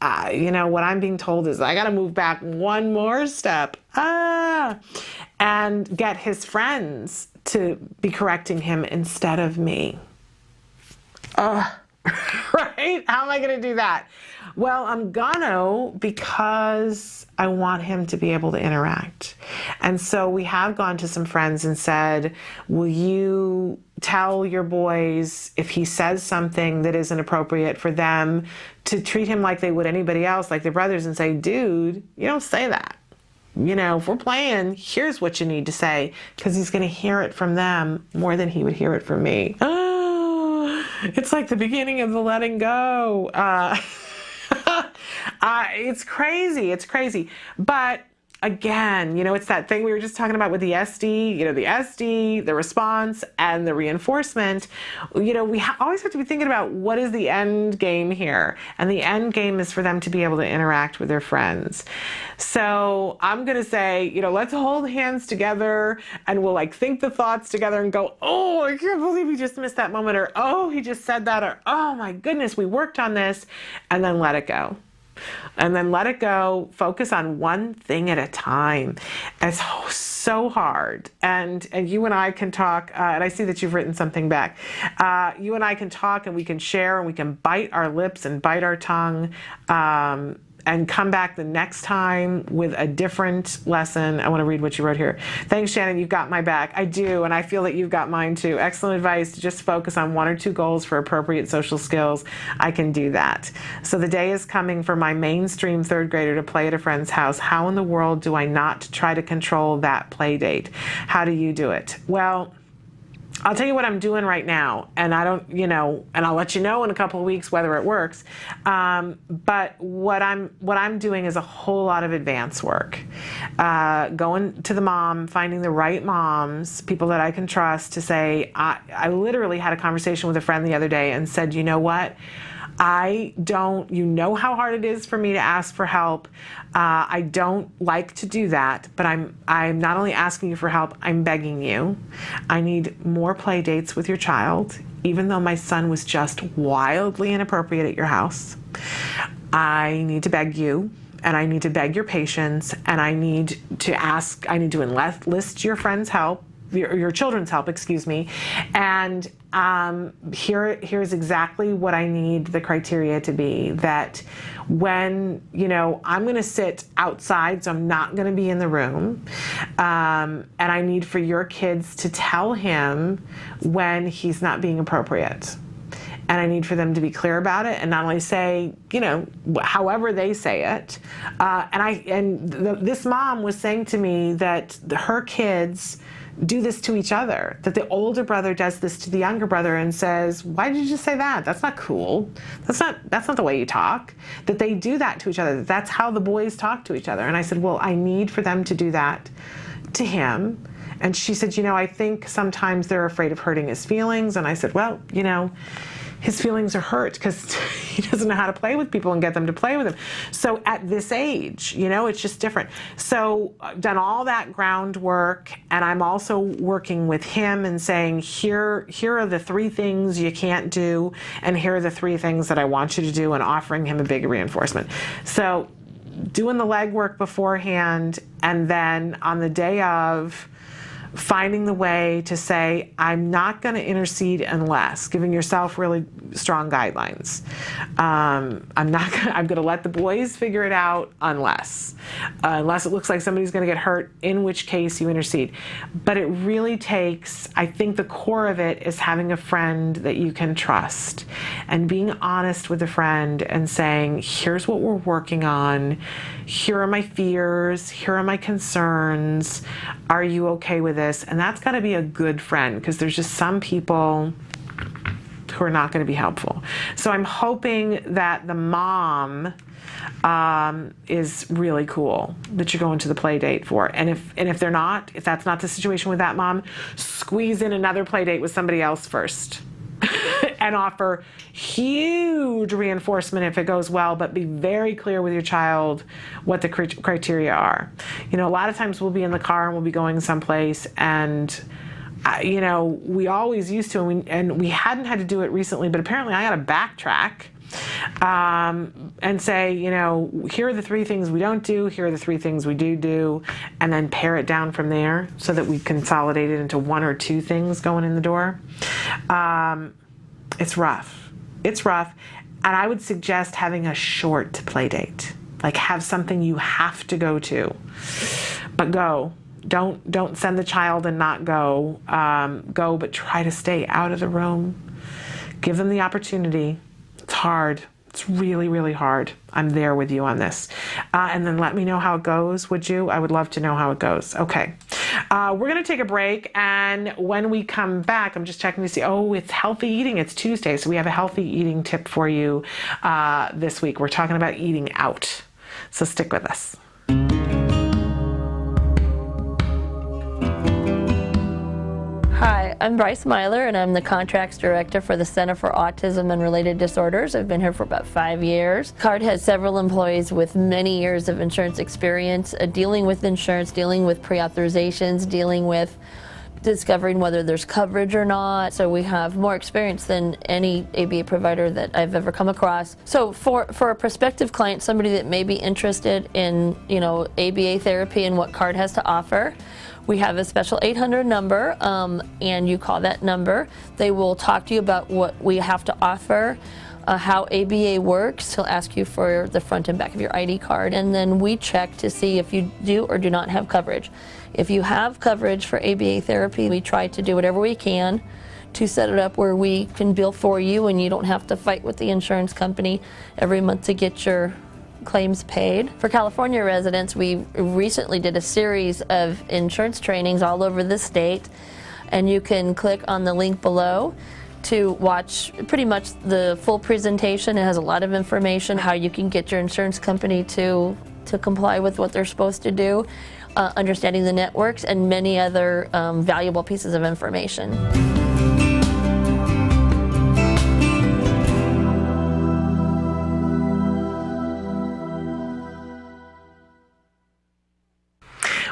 what I'm being told is I got to move back 1 more step and get his friends to be correcting him instead of me. Right? How am I going to do that? Well, I'm gonna because I want him to be able to interact. And so we have gone to some friends and said, will you tell your boys if he says something that isn't appropriate for them to treat him like they would anybody else, like their brothers, and say, dude, you don't say that. If we're playing, here's what you need to say, because he's going to hear it from them more than he would hear it from me. It's like the beginning of the letting go. It's crazy. It's crazy. But again, it's that thing we were just talking about with the SD, the SD, the response, and the reinforcement. We always have to be thinking about what is the end game here. And the end game is for them to be able to interact with their friends. So I'm going to say, let's hold hands together and we'll think the thoughts together and go, oh, I can't believe he just missed that moment. Or, oh, he just said that. Or, oh my goodness, we worked on this. And then let it go. And then let it go, focus on one thing at a time. It's so hard. And you and I can talk, and I see that you've written something back. You and I can talk and we can share and we can bite our lips and bite our tongue and come back the next time with a different lesson. I want to read what you wrote here. Thanks, Shannon. You've got my back. I do, and I feel that you've got mine too. Excellent advice to just focus on 1 or 2 goals for appropriate social skills. I can do that. So the day is coming for my mainstream 3rd grader to play at a friend's house. How in the world do I not try to control that play date? How do you do it? Well, I'll tell you what I'm doing right now, and I don't, and I'll let you know in a couple of weeks whether it works. But what I'm doing is a whole lot of advance work. Going to the mom, finding the right moms, people that I can trust to say, I literally had a conversation with a friend the other day and said, you know what? You know how hard it is for me to ask for help. I don't like to do that, but I'm not only asking you for help, I'm begging you. I need more play dates with your child, even though my son was just wildly inappropriate at your house. I need to beg you, and I need to beg your patience, and I need to enlist your friend's help, your children's help, excuse me, and here's exactly what I need the criteria to be, that when, I'm going to sit outside, so I'm not going to be in the room, and I need for your kids to tell him when he's not being appropriate. And I need for them to be clear about it and not only say, however they say it. This mom was saying to me that her kids do this to each other, that the older brother does this to the younger brother and says, why did you just say that? That's not cool. That's not the way you talk. That they do that to each other. That's how the boys talk to each other. And I said, well, I need for them to do that to him. And she said, I think sometimes they're afraid of hurting his feelings. And I said, well, his feelings are hurt because he doesn't know how to play with people and get them to play with him. So at this age, it's just different. So I've done all that groundwork, and I'm also working with him and saying, here are the 3 things you can't do, and here are the 3 things that I want you to do, and offering him a big reinforcement. So doing the legwork beforehand, and then on the day of, finding the way to say, I'm not going to intercede unless, giving yourself really strong guidelines. I'm going to let the boys figure it out unless it looks like somebody's going to get hurt, in which case you intercede. But it really takes, I think the core of it is having a friend that you can trust and being honest with a friend and saying, here's what we're working on. Here are my fears. Here are my concerns. Are you okay with this? And that's got to be a good friend, because there's just some people who are not going to be helpful. So I'm hoping that the mom is really cool, that you're going to the play date for. And if that's not the situation with that mom, squeeze in another play date with somebody else first. And offer huge reinforcement if it goes well, but be very clear with your child what the criteria are. A lot of times we'll be in the car and we'll be going someplace, and we always used to, and we hadn't had to do it recently, but apparently I got to backtrack and say, here are the 3 things we don't do, here are the 3 things we do, and then pare it down from there so that we consolidate it into 1 or 2 things going in the door. It's rough. And I would suggest having a short play date. Like, have something you have to go to, but go. Don't send the child and not go. Go, but try to stay out of the room. Give them the opportunity. It's hard. It's really, really hard. I'm there with you on this. And then let me know how it goes, would you? I would love to know how it goes. Okay. We're going to take a break, and when we come back, I'm just checking to see, it's healthy eating. It's Tuesday, so we have a healthy eating tip for you this week. We're talking about eating out. So stick with us. Hi, I'm Bryce Myler, and I'm the Contracts Director for the Center for Autism and Related Disorders. I've been here for about 5 years. CARD has several employees with many years of insurance experience, dealing with insurance, dealing with pre-authorizations, dealing with discovering whether there's coverage or not. So we have more experience than any ABA provider that I've ever come across. So for a prospective client, somebody that may be interested in, ABA therapy and what CARD has to offer, we have a special 800 number, and you call that number. They will talk to you about what we have to offer, how ABA works. He'll ask you for the front and back of your ID card, and then we check to see if you do or do not have coverage. If you have coverage for ABA therapy, we try to do whatever we can to set it up where we can bill for you and you don't have to fight with the insurance company every month to get your claims paid. For California residents, we recently did a series of insurance trainings all over the state, and you can click on the link below to watch pretty much the full presentation. It has a lot of information, how you can get your insurance company to comply with what they're supposed to do, understanding the networks, and many other valuable pieces of information.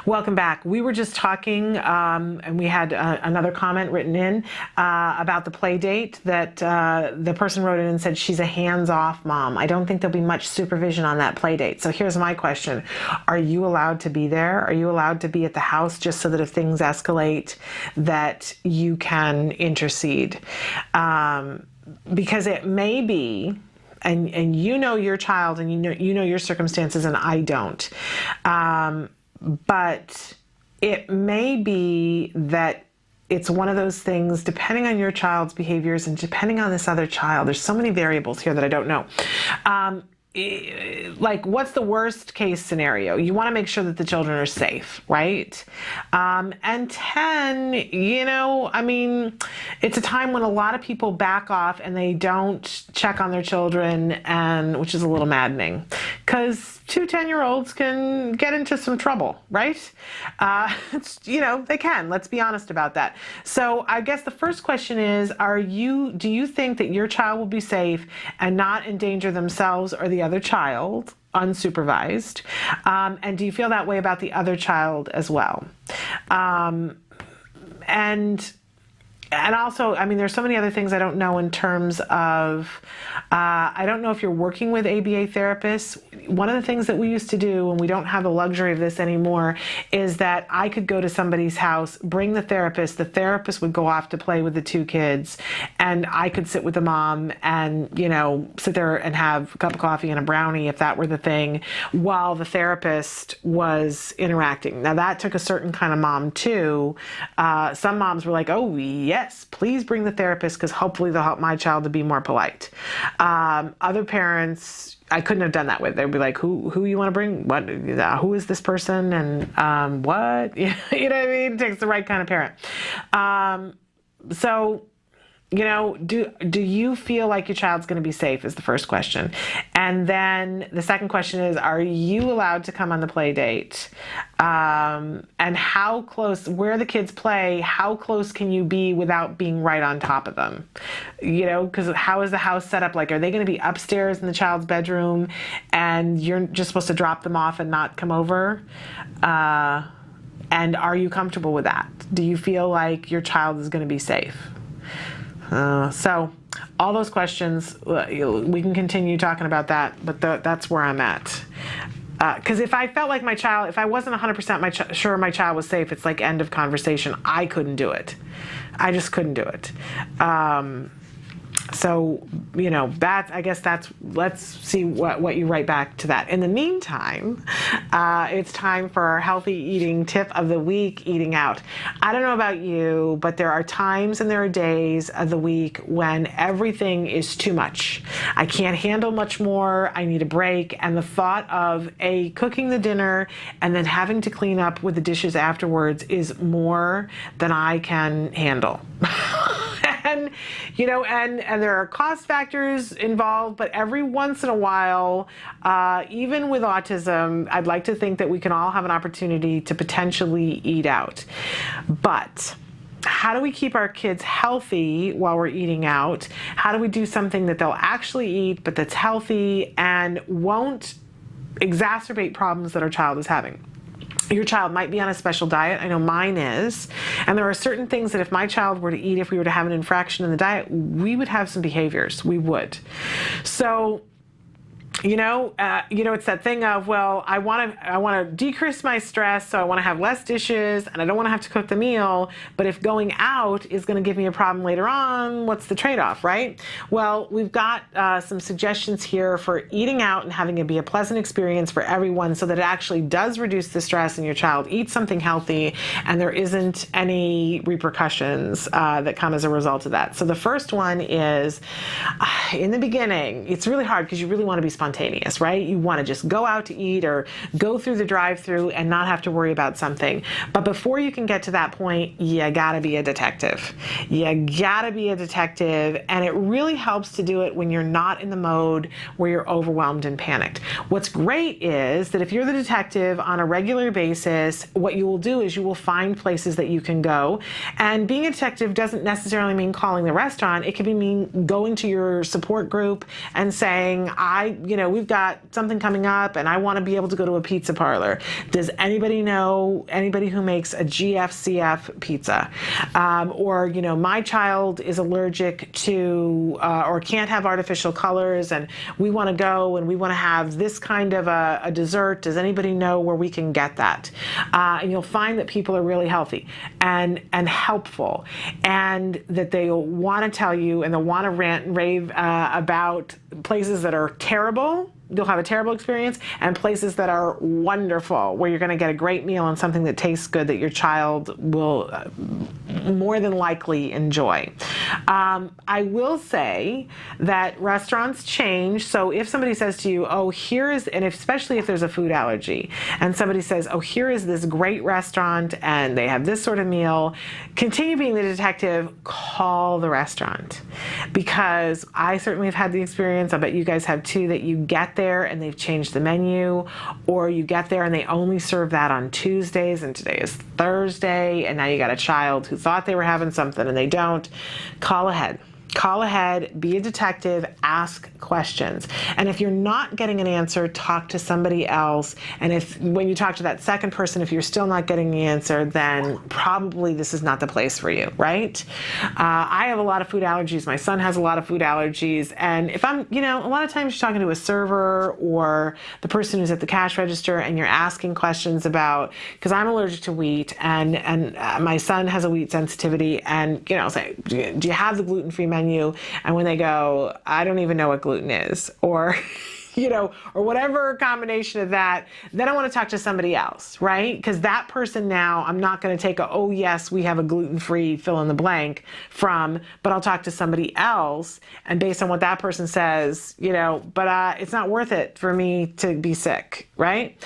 Welcome back. We were just talking, and we had another comment written in about the play date that the person wrote in and said she's a hands-off mom. I don't think there'll be much supervision on that play date. So here's my question. Are you allowed to be there? Are you allowed to be at the house just so that if things escalate that you can intercede? Because it may be, and you know your child and you know your circumstances and I don't. But it may be that it's one of those things, depending on your child's behaviors and depending on this other child, there's so many variables here that I don't know. Like, what's the worst case scenario? You want to make sure that the children are safe, right? And 10, it's a time when a lot of people back off and they don't check on their children, and which is a little maddening, because two 10-year-olds can get into some trouble, right? They can. Let's be honest about that. So I guess the first question is, do you think that your child will be safe and not endanger themselves or the other child unsupervised? And do you feel that way about the other child as well? And also, I mean, there's so many other things I don't know in terms of, I don't know if you're working with ABA therapists. One of the things that we used to do, and we don't have the luxury of this anymore, is that I could go to somebody's house, bring the therapist would go off to play with the two kids, and I could sit with the mom and, sit there and have a cup of coffee and a brownie, if that were the thing, while the therapist was interacting. Now, that took a certain kind of mom, too. Some moms were like, oh, yes, please bring the therapist, because hopefully they'll help my child to be more polite. Other parents, I couldn't have done that with. They'd be like, who you want to bring? What? Who is this person? And what? You know what I mean? It takes the right kind of parent. Do you feel like your child's going to be safe is the first question. And then the second question is, are you allowed to come on the play date? And how close, where the kids play, how close can you be without being right on top of them? Because how is the house set up? Like, are they going to be upstairs in the child's bedroom and you're just supposed to drop them off and not come over? And are you comfortable with that? Do you feel like your child is going to be safe? So all those questions, we can continue talking about that, but that's where I'm at. Because if I felt like if I wasn't 100% sure my child was safe, it's like end of conversation. I couldn't do it. I just couldn't do it. So, let's see what you write back to that. In the meantime, it's time for our healthy eating tip of the week, eating out. I don't know about you, but there are times and there are days of the week when everything is too much. I can't handle much more. I need a break. And the thought of cooking the dinner and then having to clean up with the dishes afterwards is more than I can handle. And there are cost factors involved, but every once in a while, even with autism, I'd like to think that we can all have an opportunity to potentially eat out. But how do we keep our kids healthy while we're eating out? How do we do something that they'll actually eat, but that's healthy and won't exacerbate problems that our child is having? Your child might be on a special diet. I know mine is. And there are certain things that if my child were to eat, if we were to have an infraction in the diet, we would have some behaviors. We would. So, it's that thing of, well, I want to decrease my stress, so I want to have less dishes, and I don't want to have to cook the meal. But if going out is going to give me a problem later on, what's the trade-off, right? Well, we've got some suggestions here for eating out and having it be a pleasant experience for everyone, so that it actually does reduce the stress and your child eats something healthy, and there isn't any repercussions that come as a result of that. So the first one is, in the beginning, it's really hard because you really want to be spontaneous, right? You want to just go out to eat or go through the drive-through and not have to worry about something. But before you can get to that point, you gotta be a detective. You gotta be a detective, and it really helps to do it when you're not in the mode where you're overwhelmed and panicked. What's great is that if you're the detective on a regular basis, what you will do is you will find places that you can go. And being a detective doesn't necessarily mean calling the restaurant. It could mean going to your support group and saying, we've got something coming up and I want to be able to go to a pizza parlor. Does anybody know anybody who makes a GFCF pizza? My child is allergic to or can't have artificial colors, and we want to go and we want to have this kind of a dessert. Does anybody know where we can get that? And you'll find that people are really healthy and helpful, and that they'll want to tell you and they'll want to rant and rave about places that are terrible. You'll have a terrible experience, and places that are wonderful, where you're going to get a great meal and something that tastes good that your child will more than likely enjoy. I will say that restaurants change. So if somebody says to you, oh, here is, and especially if there's a food allergy, and somebody says, oh, here is this great restaurant and they have this sort of meal, continue being the detective, call the restaurant. Because I certainly have had the experience, I bet you guys have too, that you get there and they've changed the menu, or you get there and they only serve that on Tuesdays and today is Thursday, and now you got a child who thought they were having something and they don't. Call ahead. Call ahead, be a detective, ask questions. And if you're not getting an answer, talk to somebody else. And if when you talk to that second person, if you're still not getting the answer, then probably this is not the place for you, right? I have a lot of food allergies. My son has a lot of food allergies. And if I'm, a lot of times you're talking to a server or the person who's at the cash register and you're asking questions about, because I'm allergic to wheat and my son has a wheat sensitivity, and, I'll say, do you have the gluten-free menu? And when they go, I don't even know what gluten is, or or whatever combination of that, then I want to talk to somebody else, right? Because that person now, I'm not going to take a, oh yes, we have a gluten-free fill in the blank from, but I'll talk to somebody else, and based on what that person says, but it's not worth it for me to be sick, right?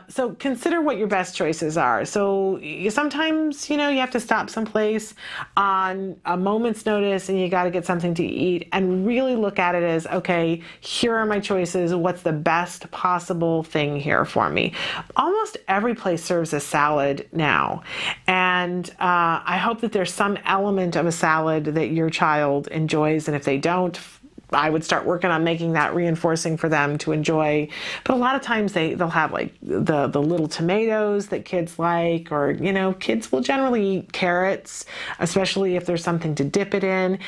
So consider what your best choices are. So sometimes, you have to stop someplace on a moment's notice and you got to get something to eat, and really look at it as, okay, here are my choices. What's the best possible thing here for me? Almost every place serves a salad now. And I hope that there's some element of a salad that your child enjoys. And if they don't, I would start working on making that reinforcing for them to enjoy. But a lot of times they'll have like the little tomatoes that kids like, or, kids will generally eat carrots, especially if there's something to dip it in.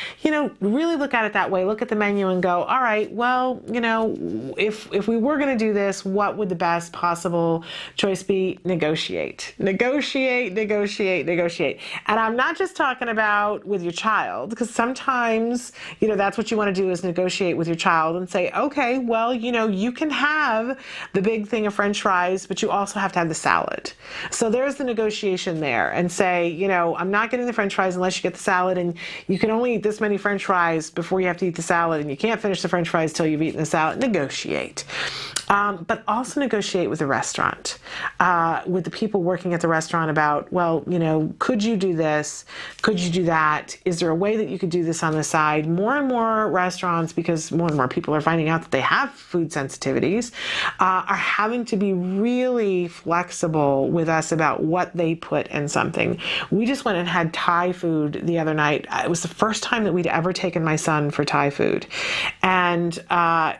Really look at it that way. Look at the menu and go, all right, well, if we were going to do this, what would the best possible choice be? Negotiate. Negotiate, negotiate, negotiate. And I'm not just talking about with your child, because sometimes, that's what you want to do is negotiate with your child and say, okay, well, you can have the big thing of French fries, but you also have to have the salad. So there's the negotiation there, and say, I'm not getting the French fries unless you get the salad, and you can only eat this many French fries before you have to eat the salad, and you can't finish the French fries till you've eaten the salad. Negotiate. But also negotiate with the restaurant, with the people working at the restaurant about, well, could you do this? Could you do that? Is there a way that you could do this on the side? More and more restaurants, because more and more people are finding out that they have food sensitivities, are having to be really flexible with us about what they put in something. We just went and had Thai food the other night. It was the first time that we'd ever taken my son for Thai food. And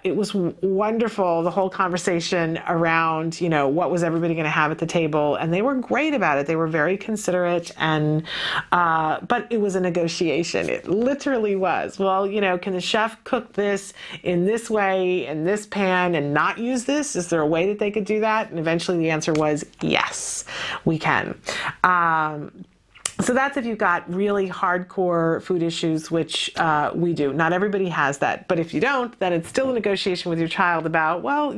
it was wonderful, the whole conversation around, what was everybody going to have at the table. And they were great about it. They were very considerate. And but it was a negotiation. It literally was. Well, can the chef cook this in this way, in this pan, and not use this? Is there a way that they could do that? And eventually the answer was yes, we can. So that's if you've got really hardcore food issues, which we do. Not everybody has that. But if you don't, then it's still a negotiation with your child about, well,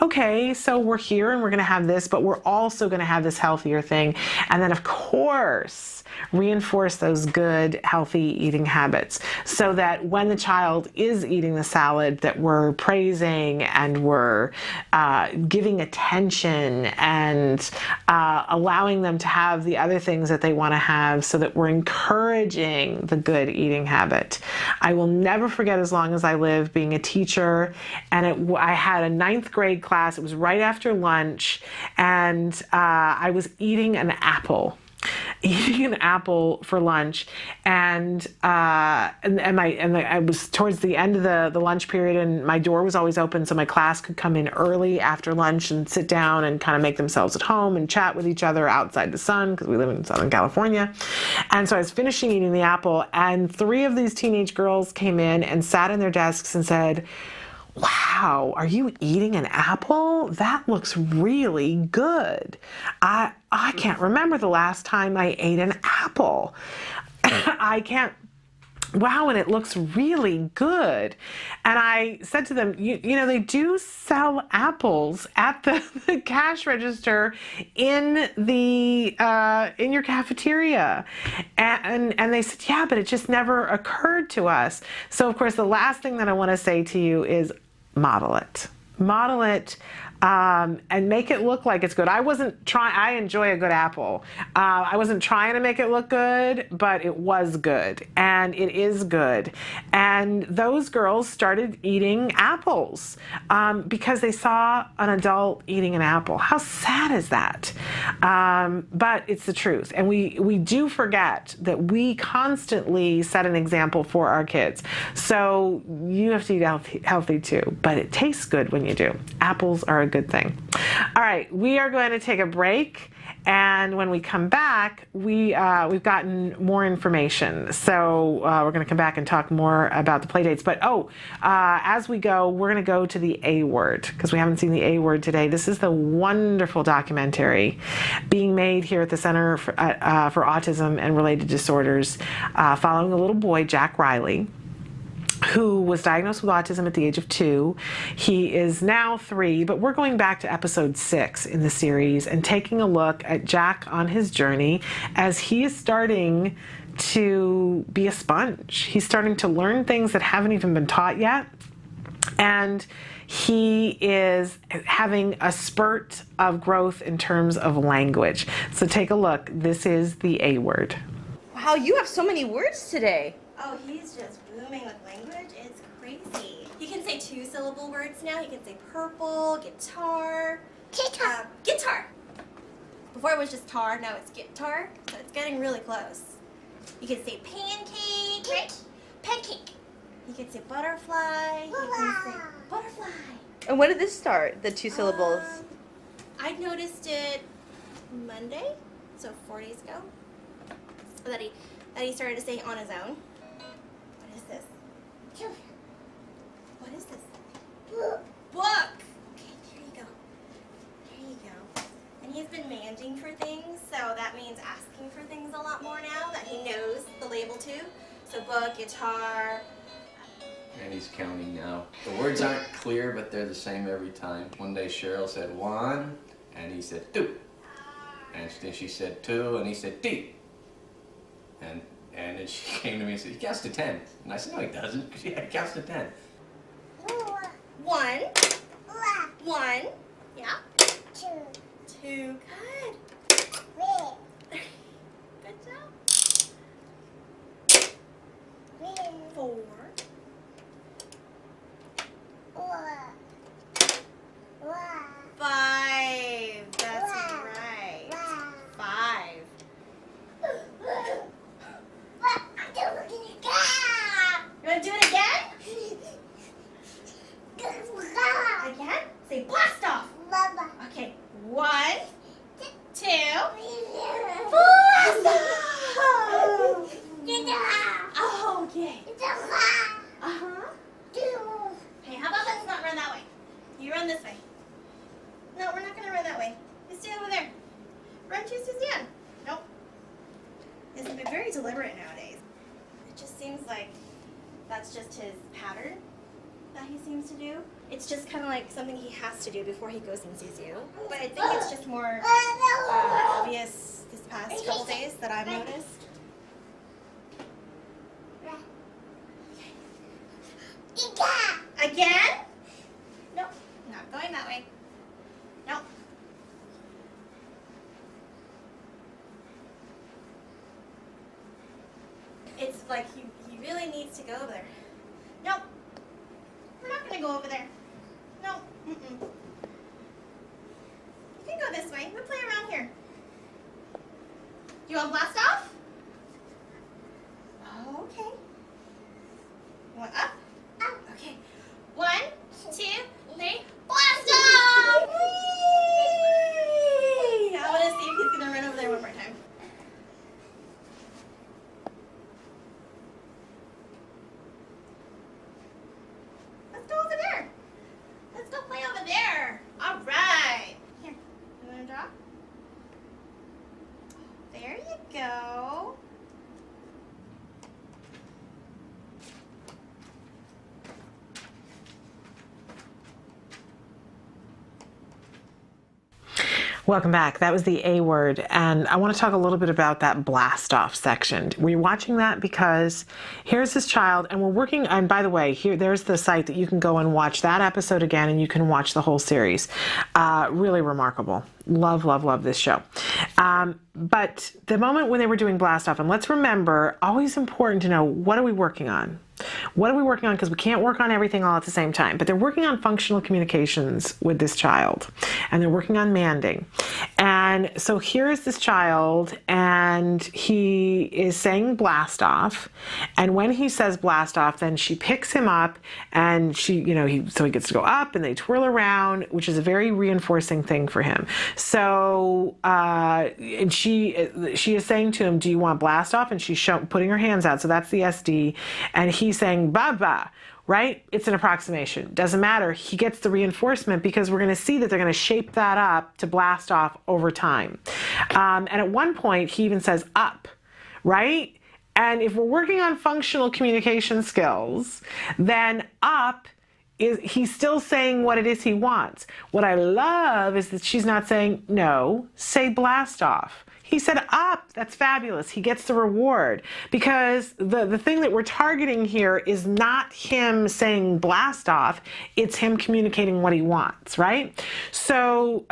okay, so we're here and we're going to have this, but we're also going to have this healthier thing. And then, of course, reinforce those good, healthy eating habits so that when the child is eating the salad, that we're praising and we're giving attention and allowing them to have the other things that they want to have, so that we're encouraging the good eating habit. I will never forget, as long as I live, being a teacher, and I had a 9th grade class. It was right after lunch, and I was eating an apple for lunch, and I was towards the end of the lunch period, and my door was always open, so my class could come in early after lunch and sit down and kind of make themselves at home and chat with each other outside the sun, because we live in Southern California. And so I was finishing eating the apple, and 3 of these teenage girls came in and sat in their desks and said, wow, are you eating an apple? That looks really good. I can't remember the last time I ate an apple. I wow, and it looks really good. And I said to them, you know, they do sell apples at the cash register in the in your cafeteria. And they said, yeah, but it just never occurred to us. So of course, the last thing that I want to say to you is model it. Model it. And make it look like it's good. I wasn't trying, I enjoy a good apple. I wasn't trying to make it look good, but it was good. And it is good. And those girls started eating apples because they saw an adult eating an apple. How sad is that? But it's the truth. And we do forget that we constantly set an example for our kids. So you have to eat healthy too, but it tastes good when you do. Apples are a good thing. All right, we are going to take a break, and when we come back, we've gotten more information. So we're going to come back and talk more about the playdates. But as we go, we're going to go to the A word because we haven't seen the A word today. This is the wonderful documentary being made here at the Center for Autism and Related Disorders, following a little boy, Jack Riley, who was diagnosed with autism at the age of 2. He is now 3, but we're going back to episode 6 in the series and taking a look at Jack on his journey as he is starting to be a sponge. He's starting to learn things that haven't even been taught yet. And he is having a spurt of growth in terms of language. So take a look. This is the A word. Wow, you have so many words today. Oh, he's just booming with language. It's crazy. He can say 2-syllable words now. He can say purple, guitar. Guitar. Guitar. Before it was just tar, now it's guitar. So it's getting really close. You can say pancake, right? Pancake. You can say butterfly. You can say butterfly. And when did this start, the 2 syllables? I noticed it Monday, so 4 days ago, that he started to say on his own. What is this? What is this? Book! Okay, there you go. There you go. And he's been managing for things, so that means asking for things a lot more now that he knows the label to. So book, guitar. And he's counting now. The words aren't clear, but they're the same every time. One day Cheryl said 1, and he said 2. And then she said 2, and he said T. And then she came to me and said, he counts to 10. And I said, no, he doesn't, because he counts to 10. 1. 1. Yeah. 2. 2. Good. Good job. 4. 5. That's right. 5. You want to do it again? Again? Say blast off. Okay. 1, 2. Blast off. Okay. Hey, how about let's not run that way? You run this way. No, we're not going to run that way. You stay over there. Run, choose to stand. Nope. He's been very deliberate nowadays. It just seems like that's just his pattern that he seems to do. It's just kind of like something he has to do before he goes and sees you. But I think it's just more obvious this past couple days that I've noticed. Again? No, not going that way. No. It's like he really needs to go over there. Nope. We're not going to go over there. No. Mm-mm. You can go this way. We'll play around here. You want to blast off? Okay. You want up? Up. Okay. 1, 2, 3. Blast off! Whee! I want to see if he's going to run over there one more time. Let's go over there. Let's go play over there. All right. Here, you want to draw? There you go. Welcome back. That was the A word, and I want to talk a little bit about that blast off section. Were you watching that? Because here's this child, and we're working, and by the way, there's the site that you can go and watch that episode again, and you can watch the whole series. Really remarkable. Love, love, love this show. But the moment when they were doing blast off, and let's remember, always important to know, what are we working on? What are we working on? Because we can't work on everything all at the same time. But they're working on functional communications with this child. And they're working on manding. And so here is this child, and he is saying blast off. And when he says blast off, then she picks him up, and she, so he gets to go up, and they twirl around, which is a very reinforcing thing for him. So, and she is saying to him, do you want blast off? And she's putting her hands out. So that's the SD. And he's saying baba, right? It's an approximation. Doesn't matter. He gets the reinforcement because we're going to see that they're going to shape that up to blast off over time. And at one point, he even says up, right? And if we're working on functional communication skills, then up he's still saying what it is he wants. What I love is that she's not saying, no, say blast off. He said up. That's fabulous. He gets the reward, because the thing that we're targeting here is not him saying blast off. It's him communicating what he wants, right? So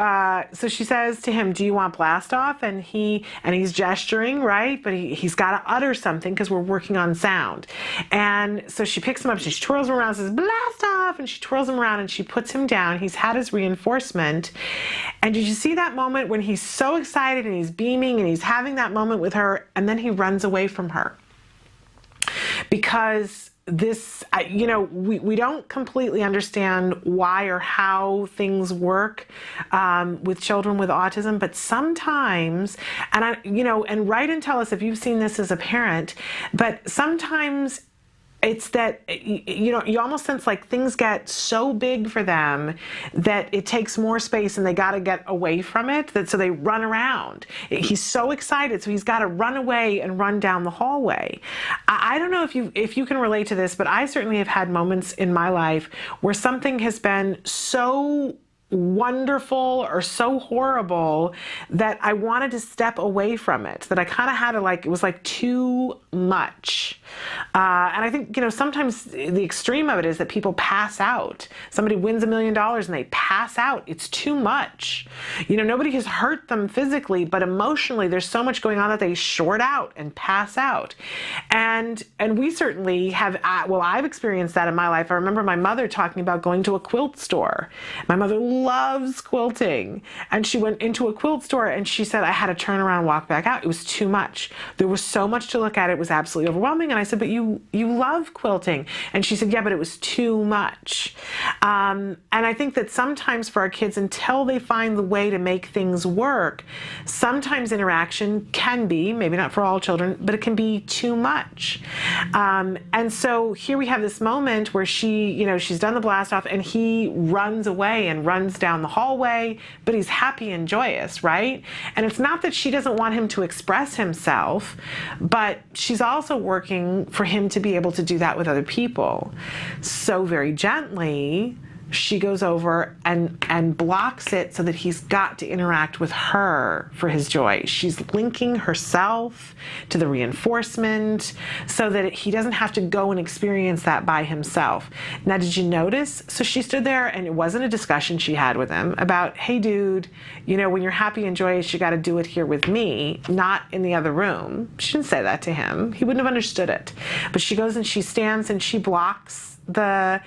so she says to him, do you want blast off? And he's gesturing, right? But he's got to utter something because we're working on sound. And so she picks him up, she twirls him around, says blast off, and she twirls him around and she puts him down. He's had his reinforcement. And did you see that moment when he's so excited and he's beaming and he's having that moment with her, and then he runs away from her? Because this, we don't completely understand why or how things work with children with autism, but sometimes, and write and tell us if you've seen this as a parent, but sometimes it's that, you almost sense like things get so big for them that it takes more space and they got to get away from it. So they run around. He's so excited, so he's got to run away and run down the hallway. I don't know if you can relate to this, but I certainly have had moments in my life where something has been so wonderful or so horrible that I wanted to step away from it, that I kind of had to, it was like too much. And I think, sometimes the extreme of it is that people pass out. Somebody wins $1 million and they pass out. It's too much. Nobody has hurt them physically, but emotionally there's so much going on that they short out and pass out. And we certainly have, I've experienced that in my life. I remember my mother talking about going to a quilt store. My mother loves quilting, and she went into a quilt store and she said, I had to turn around and walk back out. It was too much. There was so much to look at. It was absolutely overwhelming. And I said, but you love quilting. And she said, yeah, but it was too much. And I think that sometimes for our kids, until they find the way to make things work, sometimes interaction can be, maybe not for all children, but it can be too much. And so here we have this moment where she's done the blast off and he runs away and runs down the hallway, but he's happy and joyous, right? And it's not that she doesn't want him to express himself, but she's also working for him to be able to do that with other people. So very gently, she goes over and blocks it so that he's got to interact with her for his joy. She's linking herself to the reinforcement so that he doesn't have to go and experience that by himself. Now, did you notice? So she stood there, and it wasn't a discussion she had with him about, hey, dude, when you're happy and joyous, you got to do it here with me, not in the other room. She didn't say that to him. He wouldn't have understood it. But she goes and she stands and she blocks the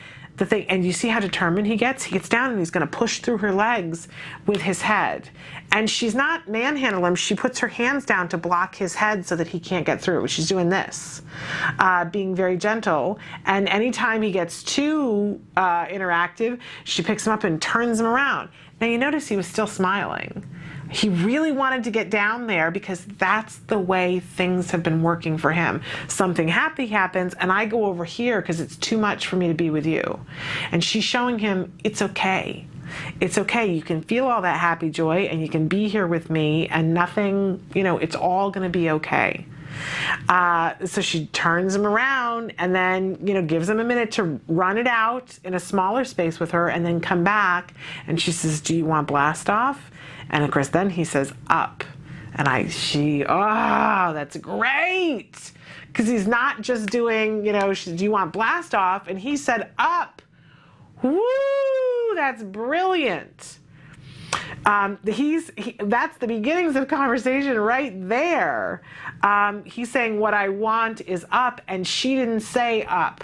thing, and you see how determined he gets? He gets down and he's going to push through her legs with his head. And she's not manhandling him. She puts her hands down to block his head so that he can't get through. She's doing this, being very gentle. And anytime he gets too interactive, she picks him up and turns him around. Now you notice he was still smiling. He really wanted to get down there because that's the way things have been working for him. Something happy happens and I go over here because it's too much for me to be with you. And she's showing him it's okay. It's okay. You can feel all that happy joy and you can be here with me and nothing, it's all going to be okay. So she turns him around and then, gives him a minute to run it out in a smaller space with her and then come back. And she says, do you want blast off? And of course, then he says, up. And that's great. Because he's not just doing, do you want blast off? And he said, up. Woo, that's brilliant. That's the beginnings of conversation right there. He's saying what I want is up, and she didn't say up.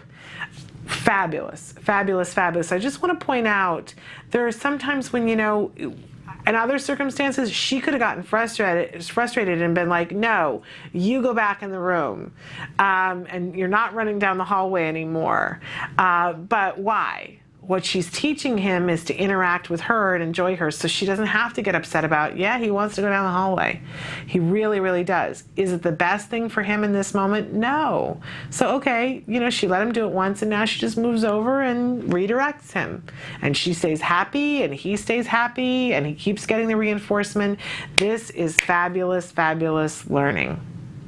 Fabulous, fabulous, fabulous. I just want to point out there are sometimes when, in other circumstances, she could have gotten frustrated and been like, no, you go back in the room, and you're not running down the hallway anymore. But why? What she's teaching him is to interact with her and enjoy her, so she doesn't have to get upset about, he wants to go down the hallway. He really, really does. Is it the best thing for him in this moment? No. So, okay, she let him do it once, and now she just moves over and redirects him. And she stays happy, and he stays happy, and he keeps getting the reinforcement. This is fabulous, fabulous learning.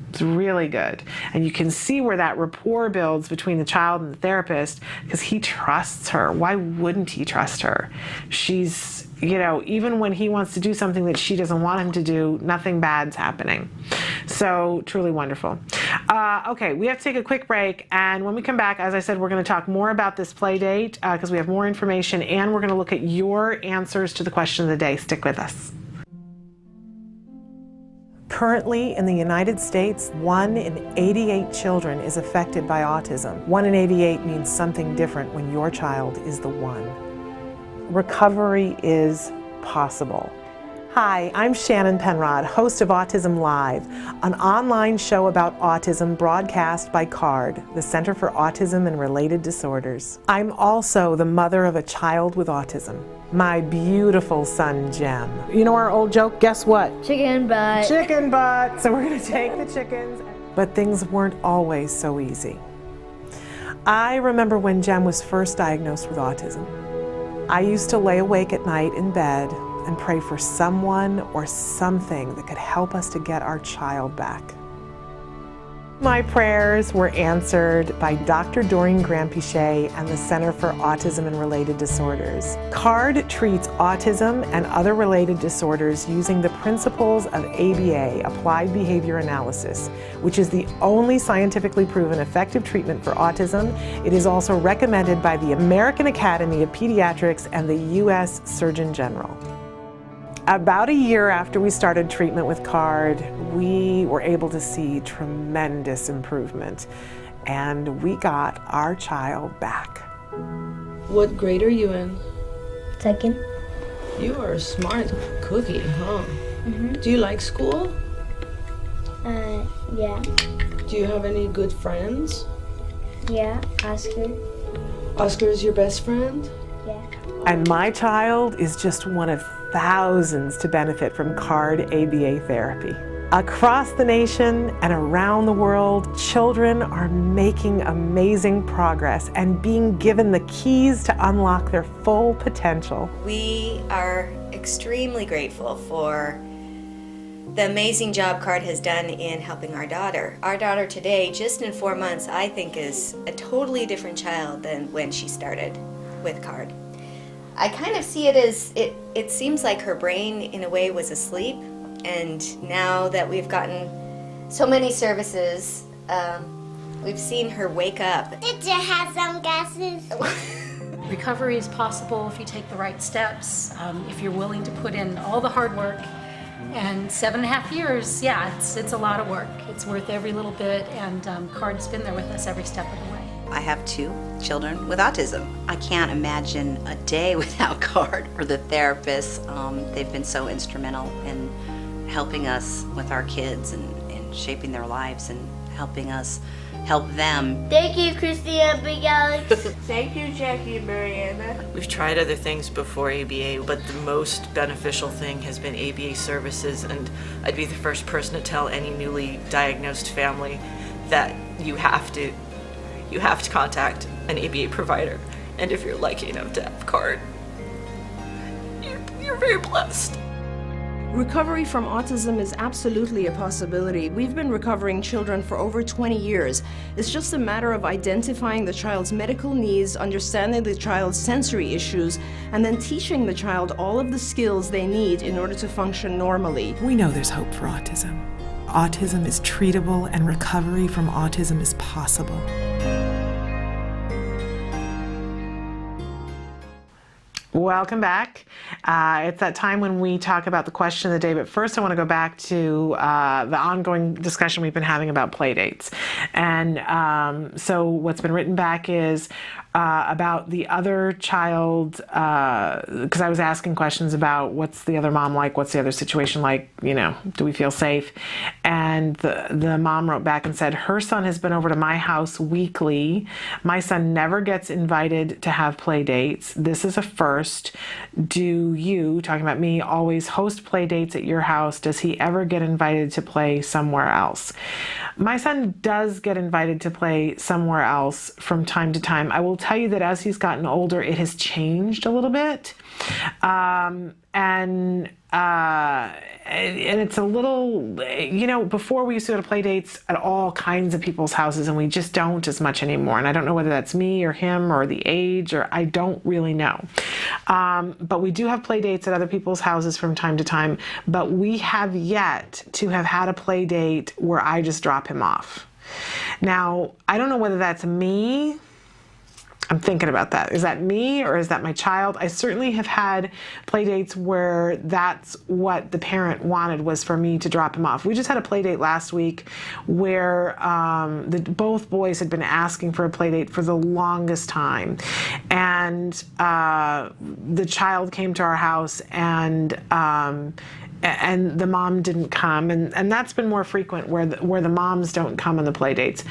It's really good. And you can see where that rapport builds between the child and the therapist because he trusts her. Why wouldn't he trust her? She's, even when he wants to do something that she doesn't want him to do, nothing bad's happening. So truly wonderful. Okay, we have to take a quick break. And when we come back, as I said, we're going to talk more about this play date because we have more information, and we're going to look at your answers to the question of the day. Stick with us. Currently, in the United States, 1 in 88 children is affected by autism. 1 in 88 means something different when your child is the one. Recovery is possible. Hi, I'm Shannon Penrod, host of Autism Live, an online show about autism broadcast by CARD, the Center for Autism and Related Disorders. I'm also the mother of a child with autism. My beautiful son, Jem. You know our old joke? Guess what? Chicken butt. Chicken butt. So we're going to take the chickens. But things weren't always so easy. I remember when Jem was first diagnosed with autism. I used to lay awake at night in bed and pray for someone or something that could help us to get our child back. My prayers were answered by Dr. Doreen Granpichet and the Center for Autism and Related Disorders. CARD treats autism and other related disorders using the principles of ABA, Applied Behavior Analysis, which is the only scientifically proven effective treatment for autism. It is also recommended by the American Academy of Pediatrics and the U.S. Surgeon General. About a year after we started treatment with CARD, we were able to see tremendous improvement, and we got our child back. What grade are you in? Second. You are a smart cookie, huh? Mm-hmm. Do you like school? Yeah. Do you have any good friends? Yeah, Oscar. Oscar is your best friend? Yeah. And my child is just one of thousands to benefit from CARD ABA therapy. Across the nation and around the world, children are making amazing progress and being given the keys to unlock their full potential. We are extremely grateful for the amazing job CARD has done in helping our daughter. Our daughter today, just in 4 months, I think is a totally different child than when she started with CARD. I kind of see it as, it seems like her brain in a way was asleep, and now that we've gotten so many services, we've seen her wake up. Did you have some glasses? Recovery is possible if you take the right steps, if you're willing to put in all the hard work. And 7.5 years, yeah, it's a lot of work. It's worth every little bit, and CARD's been there with us every step of the way. I have 2 children with autism. I can't imagine a day without CARD or the therapists. They've been so instrumental in helping us with our kids and shaping their lives and helping us help them. Thank you, Christina Big Alex. Thank you, Jackie and Mariana. We've tried other things before ABA, but the most beneficial thing has been ABA services, and I'd be the first person to tell any newly diagnosed family that you have to contact an ABA provider, and if you're lucky enough to have CARD, you're very blessed. Recovery from autism is absolutely a possibility. We've been recovering children for over 20 years. It's just a matter of identifying the child's medical needs, understanding the child's sensory issues, and then teaching the child all of the skills they need in order to function normally. We know there's hope for autism. Autism is treatable and recovery from autism is possible. Welcome back. It's that time when we talk about the question of the day, but first I want to go back to the ongoing discussion we've been having about playdates. And so what's been written back is about the other child, because I was asking questions about what's the other mom like, what's the other situation like, you know, do we feel safe? And the mom wrote back and said, her son has been over to my house weekly. My son never gets invited to have play dates. This is a first. Do you, talking about me, always host play dates at your house? Does he ever get invited to play somewhere else? My son does get invited to play somewhere else from time to time. I will tell you that as he's gotten older, it has changed a little bit. And it's a little, you know, before we used to go to play dates at all kinds of people's houses, and we just don't as much anymore. And I don't know whether that's me or him or the age, or I don't really know. But we do have play dates at other people's houses from time to time, but we have yet to have had a play date where I just drop him off. Now, I don't know whether that's me. I'm thinking about that. Is that me or is that my child? I certainly have had play dates where that's what the parent wanted, was for me to drop him off. We just had a play date last week where both boys had been asking for a play date for the longest time. And the child came to our house and the mom didn't come, and that's been more frequent where the moms don't come on the play dates.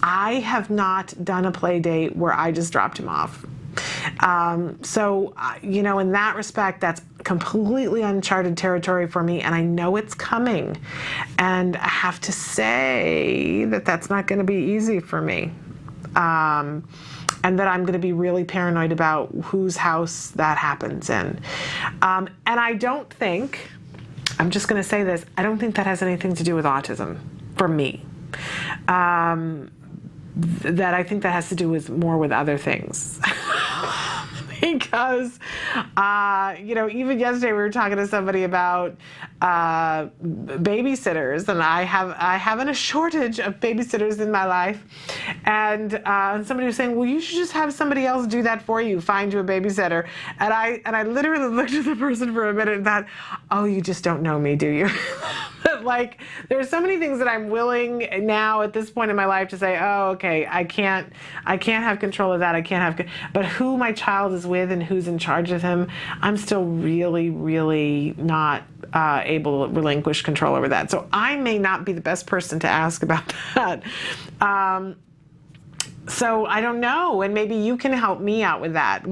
I have not done a play date where I just dropped him off. So, you know, in that respect, that's completely uncharted territory for me, and I know it's coming. And I have to say that that's not going to be easy for me. And that I'm going to be really paranoid about whose house that happens in. And I don't think, I'm just going to say this, I don't think that has anything to do with autism for me. That I think that has to do with more with other things. Because, you know, even yesterday we were talking to somebody about babysitters, and I haven't a shortage of babysitters in my life. And somebody was saying, well, you should just have somebody else do that for you, find you a babysitter. And I literally looked at the person for a minute and thought, oh, you just don't know me, do you? Like, there's so many things that I'm willing now at this point in my life to say, oh, okay, I can't have control of that. I can't have, but who my child is with and who's in charge of him, I'm still really, really not able to relinquish control over that. So I may not be the best person to ask about that. So I don't know, and maybe you can help me out with that.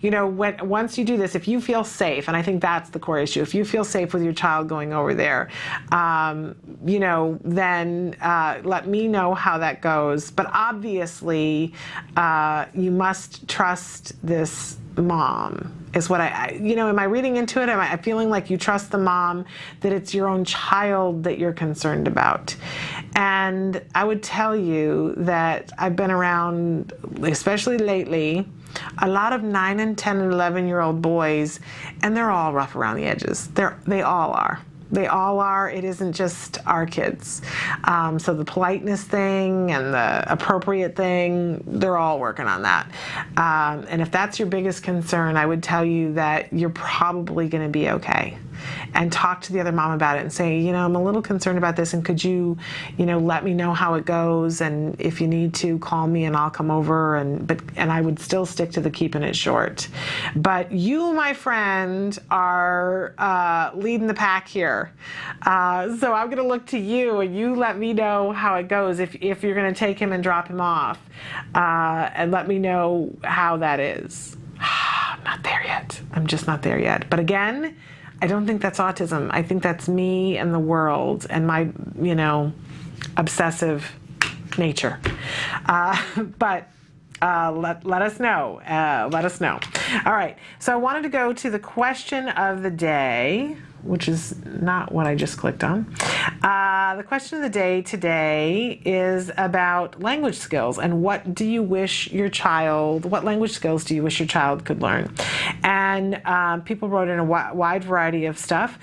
You know, once you do this, if you feel safe, and I think that's the core issue, if you feel safe with your child going over there, you know, then let me know how that goes. But obviously, you must trust this mom, is what you know, am I reading into it? Am I feeling like you trust the mom, that it's your own child that you're concerned about? And I would tell you that I've been around, especially lately, a lot of 9 and 10 and 11-year-old boys, and they're all rough around the edges. They all are. They all are. It isn't just our kids. So the politeness thing and the appropriate thing, they're all working on that. And if that's your biggest concern, I would tell you that you're probably going to be okay. And talk to the other mom about it and say, you know, I'm a little concerned about this, and could you, you know, let me know how it goes, and if you need to, call me and I'll come over, and I would still stick to the keeping it short. But you, my friend, are leading the pack here. So I'm going to look to you, and you let me know how it goes, if you're going to take him and drop him off, and let me know how that is. I'm not there yet. I'm just not there yet. But again, I don't think that's autism. I think that's me and the world and my, you know, obsessive nature. But let us know. Let us know. All right. So I wanted to go to the question of the day, which is not what I just clicked on. The question of the day today is about language skills and what language skills do you wish your child could learn? And people wrote in a wide variety of stuff.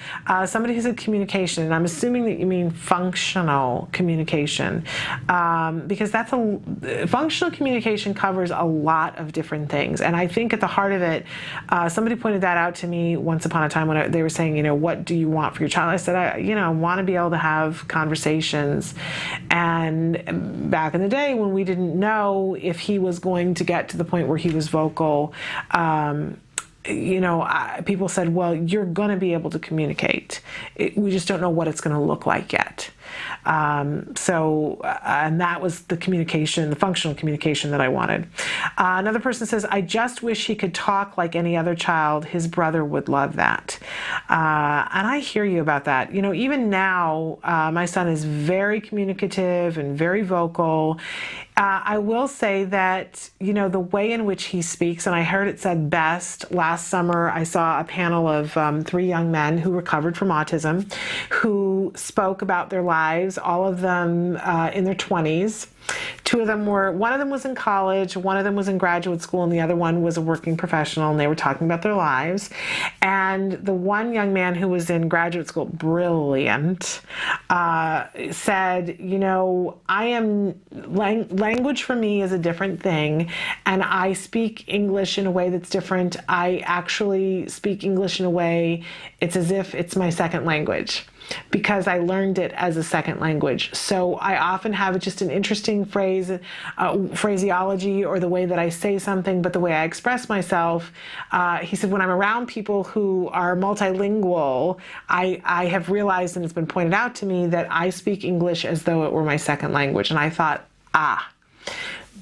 Somebody who said communication, and I'm assuming that you mean functional communication, because functional communication covers a lot of different things. And I think at the heart of it, somebody pointed that out to me once upon a time when they were saying, what do you want for your child? I said, I want to be able to have conversations. And back in the day when we didn't know if he was going to get to the point where he was vocal, people said, well, you're going to be able to communicate. We just don't know what it's going to look like yet. And that was the communication, the functional communication that I wanted. Another person says, I just wish he could talk like any other child. His brother would love that. And I hear you about that. Even now, my son is very communicative and very vocal. I will say that, the way in which he speaks, and I heard it said best last summer, I saw a panel of 3 young men who recovered from autism, who spoke about their lives, all of them in their 20s. One of them was in college, one of them was in graduate school, and the other one was a working professional, and they were talking about their lives. And the one young man who was in graduate school, brilliant, said, language for me is a different thing, and I speak English in a way that's different. I actually speak English in a way, it's as if it's my second language, because I learned it as a second language. So I often have just an interesting phraseology, or the way that I say something, but the way I express myself. He said, when I'm around people who are multilingual, I have realized, and it's been pointed out to me, that I speak English as though it were my second language. And I thought,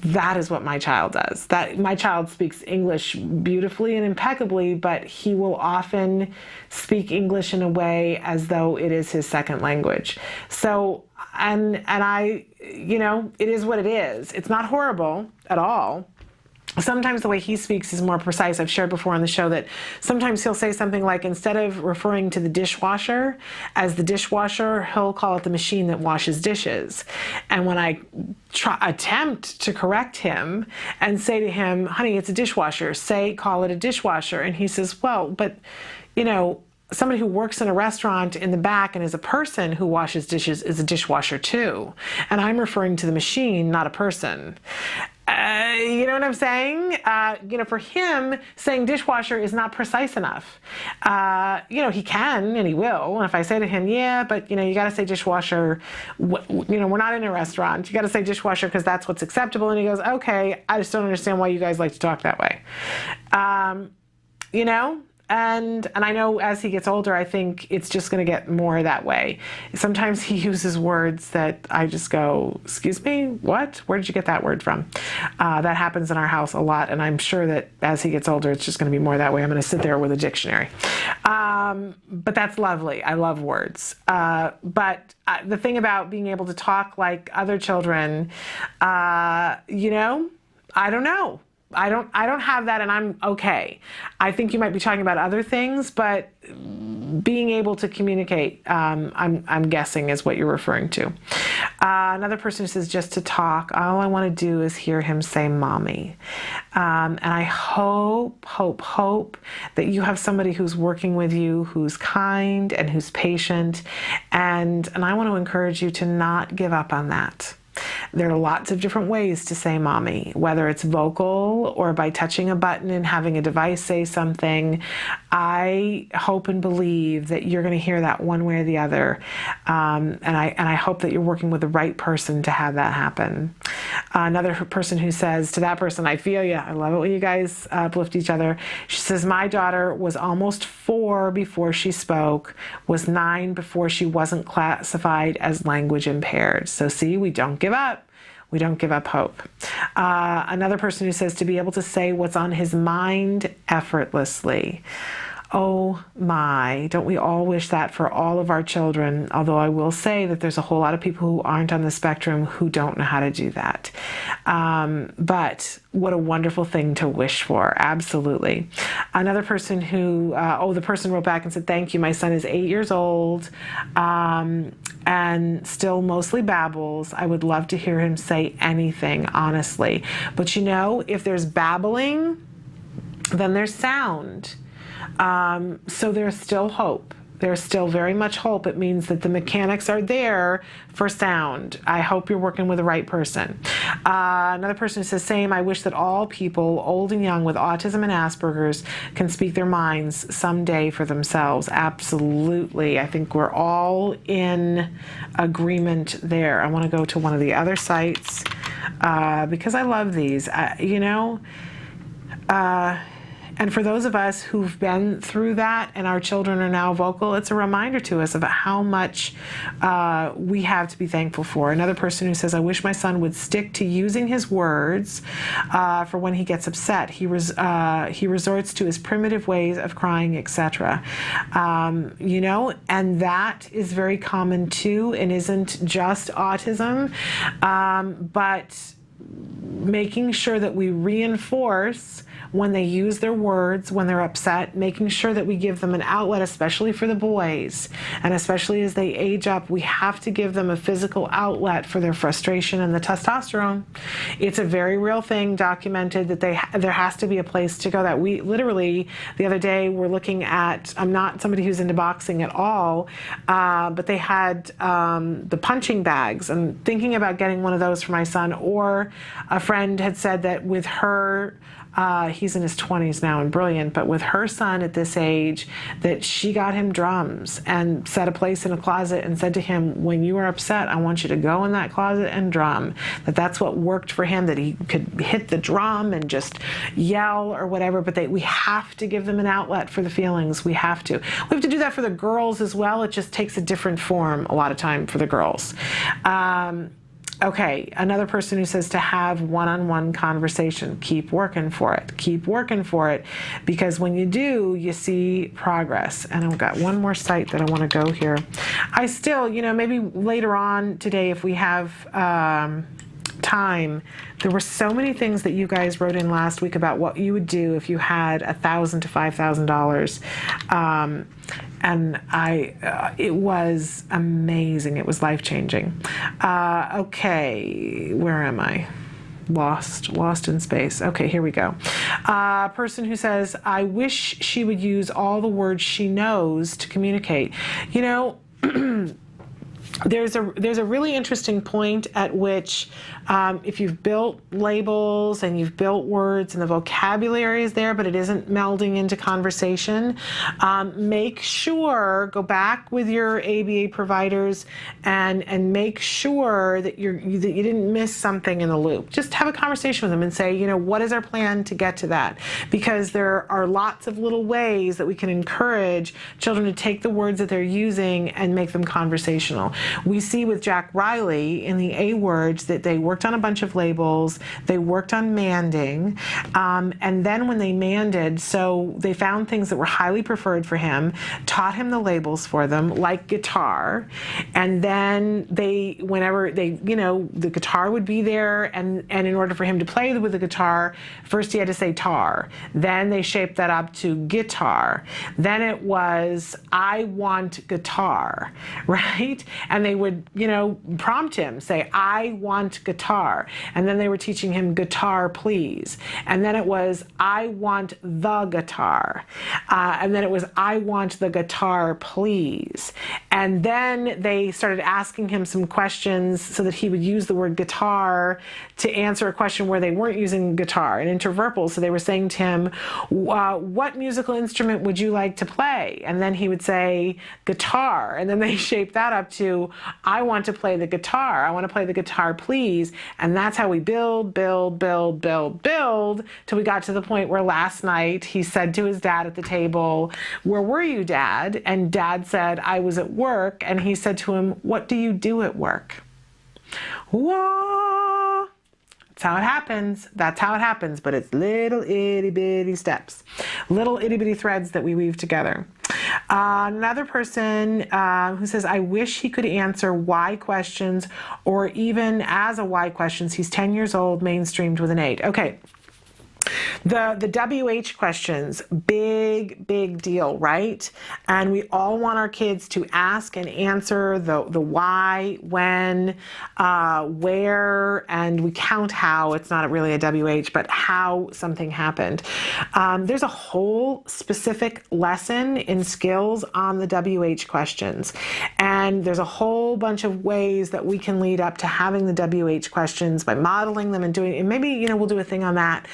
that is what my child does. That my child speaks English beautifully and impeccably, but he will often speak English in a way as though it is his second language. So, and I, it is what it is. It's not horrible at all. Sometimes the way he speaks is more precise. I've shared before on the show that sometimes he'll say something like, instead of referring to the dishwasher as the dishwasher, he'll call it the machine that washes dishes. And when I attempt to correct him and say to him, honey, it's a dishwasher, call it a dishwasher. And he says, well, but, somebody who works in a restaurant in the back and is a person who washes dishes is a dishwasher too. And I'm referring to the machine, not a person. You know what I'm saying? For him, saying dishwasher is not precise enough. He can and he will. And if I say to him, yeah, but you got to say dishwasher, we're not in a restaurant. You got to say dishwasher because that's what's acceptable. And he goes, okay, I just don't understand why you guys like to talk that way. And I know as he gets older, I think it's just going to get more that way. Sometimes he uses words that I just go, excuse me, what? Where did you get that word from? That happens in our house a lot, and I'm sure that as he gets older, it's just going to be more that way. I'm going to sit there with a dictionary. But that's lovely. I love words. But the thing about being able to talk like other children, I don't know. I don't have that, and I'm okay. I think you might be talking about other things, but being able to communicate, I'm guessing is what you're referring to. Another person who says, just to talk, all I want to do is hear him say mommy. And I hope that you have somebody who's working with you, who's kind and who's patient. And I want to encourage you to not give up on that. There are lots of different ways to say mommy, whether it's vocal or by touching a button and having a device say something. I hope and believe that you're going to hear that one way or the other. And I hope that you're working with the right person to have that happen. Another person who says to that person, I feel you. I love it when you guys uplift each other. She says, my daughter was almost 4 before she spoke, was 9 before she wasn't classified as language impaired. So see, we don't give up. We don't give up hope. Another person who says to be able to say what's on his mind effortlessly. Oh my, don't we all wish that for all of our children? Although I will say that there's a whole lot of people who aren't on the spectrum who don't know how to do that. But what a wonderful thing to wish for, absolutely. Another person who, the person wrote back and said, thank you, my son is 8 years old and still mostly babbles. I would love to hear him say anything, honestly. But you know, if there's babbling, then there's sound. So there's still hope. There's still very much hope. It means that the mechanics are there for sound. I hope you're working with the right person. Another person says, same, I wish that all people, old and young, with autism and Asperger's can speak their minds someday for themselves. Absolutely. I think we're all in agreement there. I want to go to one of the other sites because I love these. And for those of us who've been through that and our children are now vocal, it's a reminder to us about how much we have to be thankful for. Another person who says, I wish my son would stick to using his words for when he gets upset. He resorts to his primitive ways of crying, etc. And that is very common too, and isn't just autism, but making sure that we reinforce when they use their words, when they're upset, making sure that we give them an outlet, especially for the boys, and especially as they age up, we have to give them a physical outlet for their frustration and the testosterone. It's a very real thing, documented, that there has to be a place to go. That we literally, the other day, were looking at, I'm not somebody who's into boxing at all, but they had the punching bags, and thinking about getting one of those for my son. Or a friend had said that with her, he's in his 20s now and brilliant, but with her son at this age, that she got him drums and set a place in a closet and said to him, when you are upset, I want you to go in that closet and drum. That's what worked for him, that he could hit the drum and just yell or whatever. But we have to give them an outlet for the feelings. We have to. We have to do that for the girls as well. It just takes a different form a lot of time for the girls. Okay, another person who says to have one-on-one conversation. Keep working for it. Keep working for it, because when you do, you see progress. And I've got one more site that I want to go here. I still, maybe later on today, if we have time, there were so many things that you guys wrote in last week about what you would do if you had $1,000 to $5,000. And it was amazing. It was life-changing. Okay, where am I? Lost in space. Okay, here we go. Person who says, I wish she would use all the words she knows to communicate. There's a really interesting point at which if you've built labels and you've built words and the vocabulary is there, but it isn't melding into conversation, make sure, go back with your ABA providers and make sure that you didn't miss something in the loop. Just have a conversation with them and say, what is our plan to get to that? Because there are lots of little ways that we can encourage children to take the words that they're using and make them conversational. We see with Jack Riley in the A words that they worked on a bunch of labels, they worked on manding, and then when they manded, so they found things that were highly preferred for him, taught him the labels for them, like guitar, and then the guitar would be there, and in order for him to play with the guitar, first he had to say tar, then they shaped that up to guitar, then it was, I want guitar, right? And they would, prompt him, say, I want guitar. And then they were teaching him guitar, please. And then it was, I want the guitar. And then it was, I want the guitar, please. And then they started asking him some questions so that he would use the word guitar to answer a question where they weren't using guitar, an interverbal. So they were saying to him, what musical instrument would you like to play? And then he would say guitar. And then they shaped that up to, I want to play the guitar. I want to play the guitar, please. And that's how we build, till we got to the point where last night he said to his dad at the table, where were you, Dad? And Dad said, I was at work. And he said to him, what do you do at work? Whoa! That's how it happens. That's how it happens. But it's little itty bitty steps, little itty bitty threads that we weave together. Another person who says, I wish he could answer why questions, or even as a why questions. He's 10 years old, mainstreamed with an 8. Okay. The WH questions, big deal, right? And we all want our kids to ask and answer the why, when, where, and we count how. It's not really a WH, but how something happened. There's a whole specific lesson in skills on the WH questions. And there's a whole bunch of ways that we can lead up to having the WH questions by modeling them and doing, and maybe, we'll do a thing on that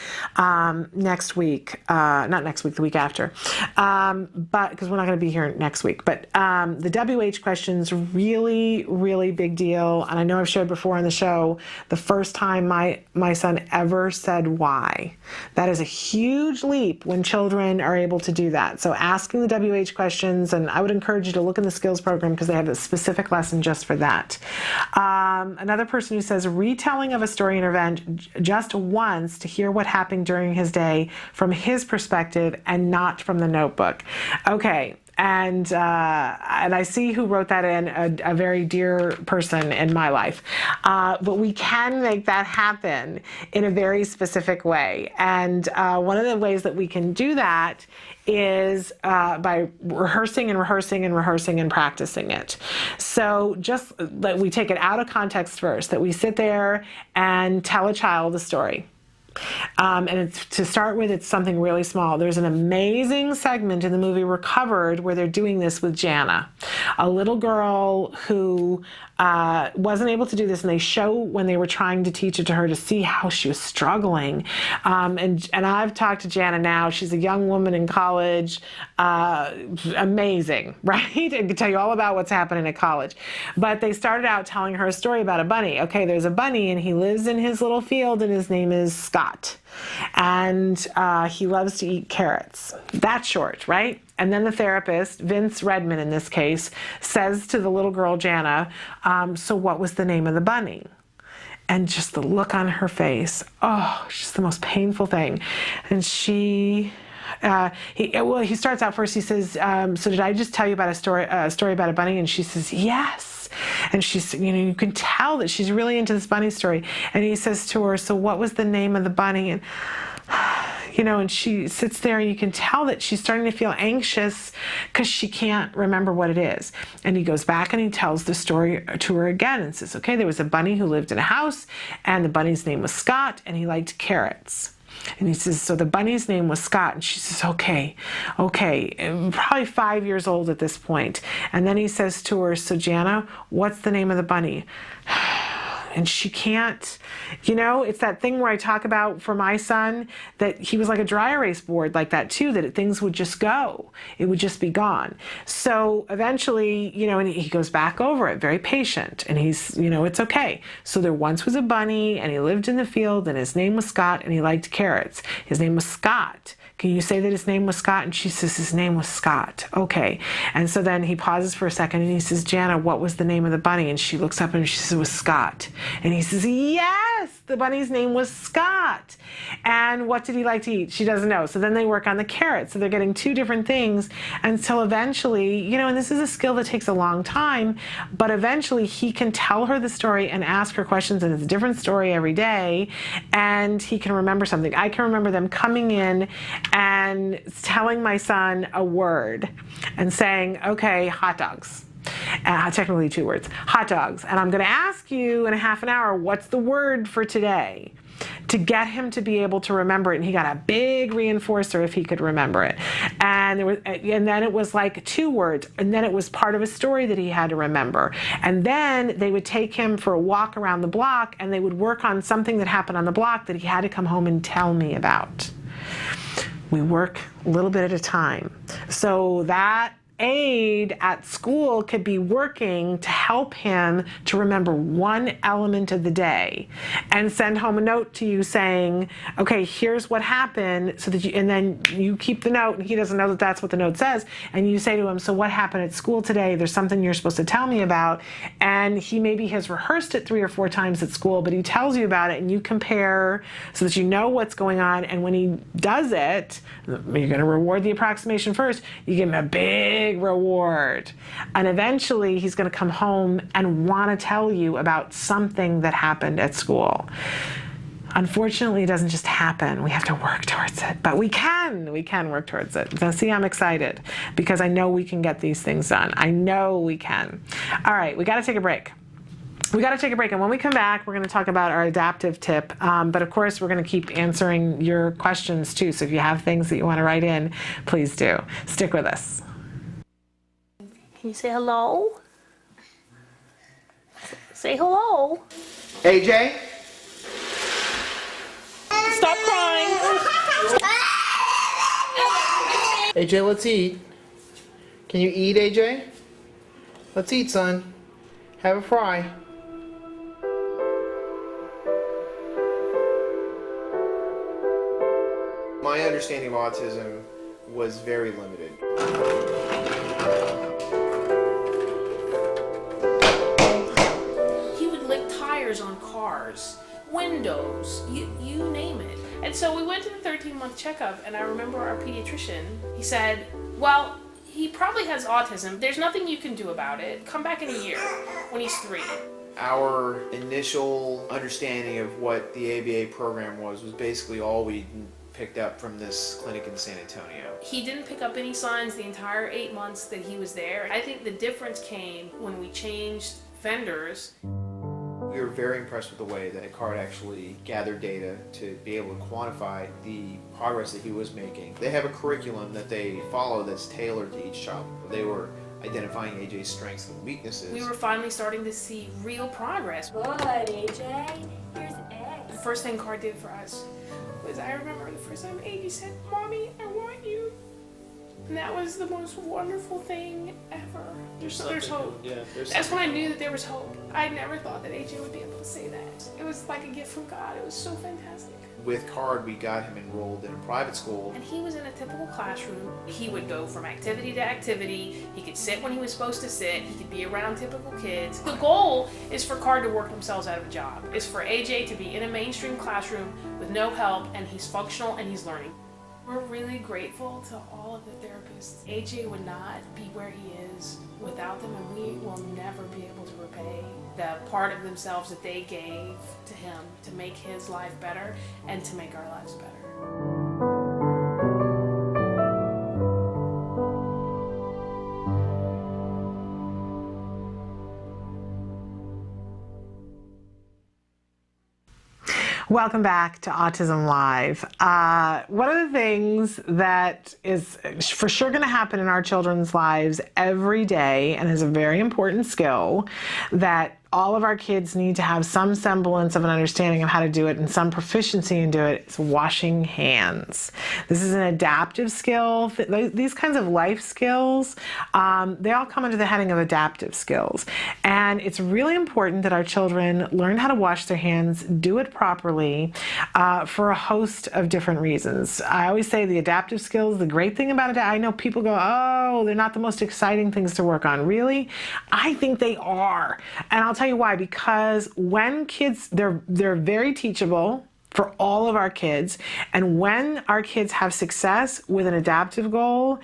next week, not next week, the week after, but because we're not going to be here next week. But the WH questions, really big deal. And I know I've shared before on the show, the first time my son ever said why. That is a huge leap when children are able to do that. So asking the WH questions, and I would encourage you to look in the skills program because they have a specific lesson just for that. Another person who says, retelling of a story and event just once to hear what happened during his day from his perspective and not from the notebook. Okay. And I see who wrote that in, a very dear person in my life. But we can make that happen in a very specific way. And one of the ways that we can do that is by rehearsing and practicing it. So just that we take it out of context first, that we sit there and tell a child a story. And it's, to start with, it's something really small. There's an amazing segment in the movie Recovered where they're doing this with Jana, a little girl who wasn't able to do this, and they show when they were trying to teach it to her to see how she was struggling. And I've talked to Jana now. She's a young woman in college, amazing, right? I can tell you all about what's happening at college. But they started out telling her a story about a bunny. Okay, there's a bunny and he lives in his little field and his name is Scott. And he loves to eat carrots. That's short, right? And then the therapist, Vince Redman in this case, says to the little girl, Jana, so what was the name of the bunny? And just the look on her face, oh, it's just the most painful thing. And he starts out first, he says, so did I just tell you about a story about a bunny? And she says, yes. And she's, you can tell that she's really into this bunny story. And he says to her, so what was the name of the bunny? And, and she sits there and you can tell that she's starting to feel anxious because she can't remember what it is. And he goes back and he tells the story to her again and says, okay, there was a bunny who lived in a house and the bunny's name was Scott and he liked carrots. And he says, so the bunny's name was Scott. And she says, okay, probably 5 years old at this point. And then he says to her, so Jana, what's the name of the bunny? And she can't, it's that thing where I talk about for my son that he was like a dry erase board like that too, that things would just go. It would just be gone. So eventually, and he goes back over it, very patient. And he's, it's okay. So there once was a bunny and he lived in the field and his name was Scott and he liked carrots. His name was Scott. Can you say that his name was Scott? And she says, his name was Scott. Okay. And so then he pauses for a second and he says, Jana, what was the name of the bunny? And she looks up and she says, it was Scott. And he says, yes, the bunny's name was Scott. And what did he like to eat? She doesn't know. So then they work on the carrots. So they're getting two different things until eventually, and this is a skill that takes a long time, but eventually he can tell her the story and ask her questions, and it's a different story every day, and he can remember something. I can remember them coming in and telling my son a word and saying, okay, hot dogs. Technically 2 words, hot dogs. And I'm going to ask you in a half an hour, what's the word for today? To get him to be able to remember it. And he got a big reinforcer if he could remember it. And then it was like 2 words. And then it was part of a story that he had to remember. And then they would take him for a walk around the block and they would work on something that happened on the block that he had to come home and tell me about. We work a little bit at a time. So that aide at school could be working to help him to remember one element of the day and send home a note to you saying, okay, here's what happened, so that you, and then you keep the note, and he doesn't know that that's what the note says, and you say to him, so what happened at school today? There's something you're supposed to tell me about. And he maybe has rehearsed it 3 or 4 times at school, but he tells you about it, and you compare so that you know what's going on. And when he does it, you're going to reward the approximation first. You give him a big reward. And eventually he's going to come home and want to tell you about something that happened at school. Unfortunately, it doesn't just happen. We have to work towards it, but we can work towards it. Now, see, I'm excited because I know we can get these things done. I know we can. All right, we got to take a break. And when we come back, we're going to talk about our adaptive tip. But of course, we're going to keep answering your questions too. So if you have things that you want to write in, please do. Stick with us. Can you say hello? Say hello. AJ? Stop crying. AJ, let's eat. Can you eat, AJ? Let's eat, son. Have a fry. My understanding of autism was very limited. He would lick tires on cars, windows, you name it. And so we went to the 13-month checkup, and I remember our pediatrician, he said, well, he probably has autism. There's nothing you can do about it. Come back in a year when he's 3. Our initial understanding of what the ABA program was basically all we picked up from this clinic in San Antonio. He didn't pick up any signs the entire 8 months that he was there. I think the difference came when we changed vendors. We were very impressed with the way that CARD actually gathered data to be able to quantify the progress that he was making. They have a curriculum that they follow that's tailored to each child. They were identifying AJ's strengths and weaknesses. We were finally starting to see real progress. Good, AJ. Here's eggs. The first thing CARD did for us was, I remember the first time AJ said, Mommy, I want you. And that was the most wonderful thing ever. There's hope. Yeah, that's when I knew that there was hope. I never thought that AJ would be able to say that. It was like a gift from God. It was so fantastic. With CARD, we got him enrolled in a private school. And he was in a typical classroom. He would go from activity to activity. He could sit when he was supposed to sit. He could be around typical kids. The goal is for CARD to work themselves out of a job. It's for AJ to be in a mainstream classroom with no help, and he's functional and he's learning. We're really grateful to all of the therapists. AJ would not be where he is without them, and we will never be able to repay the part of themselves that they gave to him to make his life better and to make our lives better. Welcome back to Autism Live. One of the things that is for sure going to happen in our children's lives every day, and is a very important skill that all of our kids need to have some semblance of an understanding of how to do it and some proficiency in doing it, is washing hands. This is an adaptive skill. These kinds of life skills, they all come under the heading of adaptive skills. And it's really important that our children learn how to wash their hands, do it properly, for a host of different reasons. I always say the adaptive skills, the great thing about it, I know people go, oh, they're not the most exciting things to work on. Really? I think they are. And I'll tell you why. Because when kids, they're very teachable for all of our kids. And when our kids have success with an adaptive goal,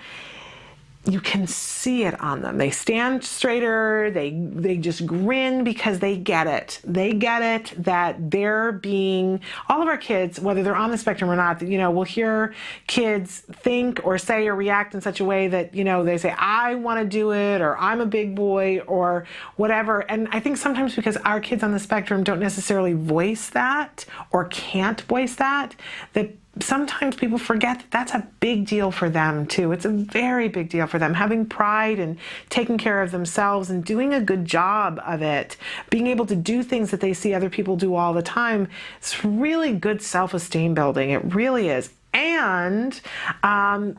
you can see it on them. They stand straighter, they just grin because they get it. They get it that they're being, all of our kids, whether they're on the spectrum or not, we'll hear kids think or say or react in such a way that, they say, I want to do it, or I'm a big boy, or whatever. And I think sometimes because our kids on the spectrum don't necessarily voice that or can't voice that sometimes people forget that that's a big deal for them too. It's a very big deal for them. Having pride and taking care of themselves and doing a good job of it, being able to do things that they see other people do all the time, it's really good self-esteem building. It really is. And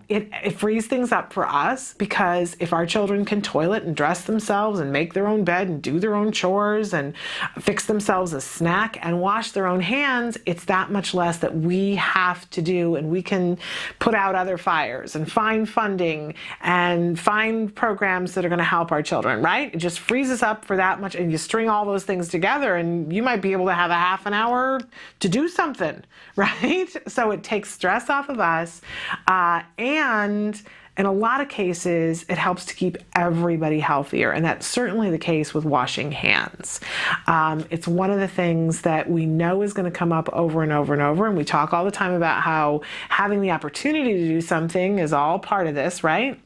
it frees things up for us, because if our children can toilet and dress themselves and make their own bed and do their own chores and fix themselves a snack and wash their own hands, it's that much less that we have to do, and we can put out other fires and find funding and find programs that are going to help our children, right? It just frees us up for that much, and you string all those things together and you might be able to have a half an hour to do something, right? So it takes stress off of us, and in a lot of cases, it helps to keep everybody healthier, and that's certainly the case with washing hands. It's one of the things that we know is going to come up over and over and over, and we talk all the time about how having the opportunity to do something is all part of this, right?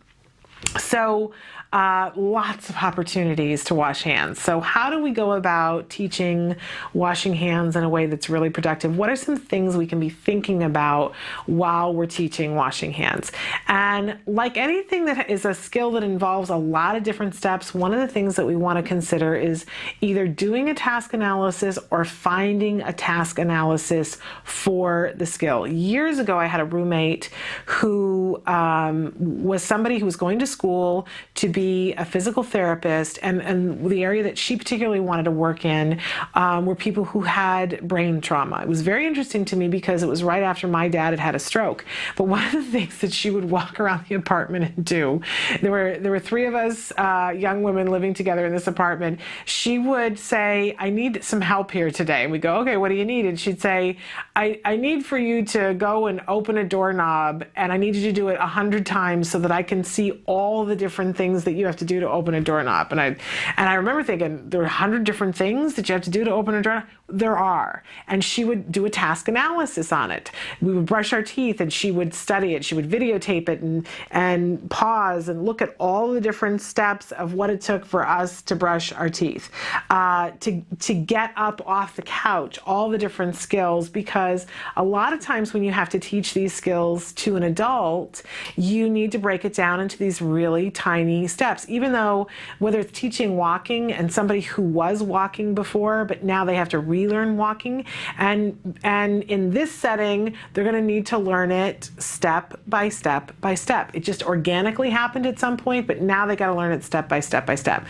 So lots of opportunities to wash hands. So how do we go about teaching washing hands in a way that's really productive? What are some things we can be thinking about while we're teaching washing hands? And like anything that is a skill that involves a lot of different steps, one of the things that we want to consider is either doing a task analysis or finding a task analysis for the skill. Years ago, I had a roommate who was somebody who was going to school to be a physical therapist, and the area that she particularly wanted to work in were people who had brain trauma. It was very interesting to me because it was right after my dad had had a stroke. But one of the things that she would walk around the apartment and do, there were three of us young women living together in this apartment. She would say, "I need some help here today." And we'd go, "Okay, what do you need?" And she'd say, I need for you to go and open a doorknob, and I need you to do it 100 times so that I can see all the different things that you have to do to open a doorknob." And I remember thinking, there are 100 different things that you have to do to open a doorknob? There are. And she would do a task analysis on it. We would brush our teeth and she would study it. She would videotape it and pause and look at all the different steps of what it took for us to brush our teeth, to get up off the couch, all the different skills, because a lot of times when you have to teach these skills to an adult, you need to break it down into these really tiny steps. Even though, whether it's teaching walking and somebody who was walking before, but now they have to relearn walking, and in this setting, they're going to need to learn it step by step by step. It just organically happened at some point, but now they got to learn it step by step by step.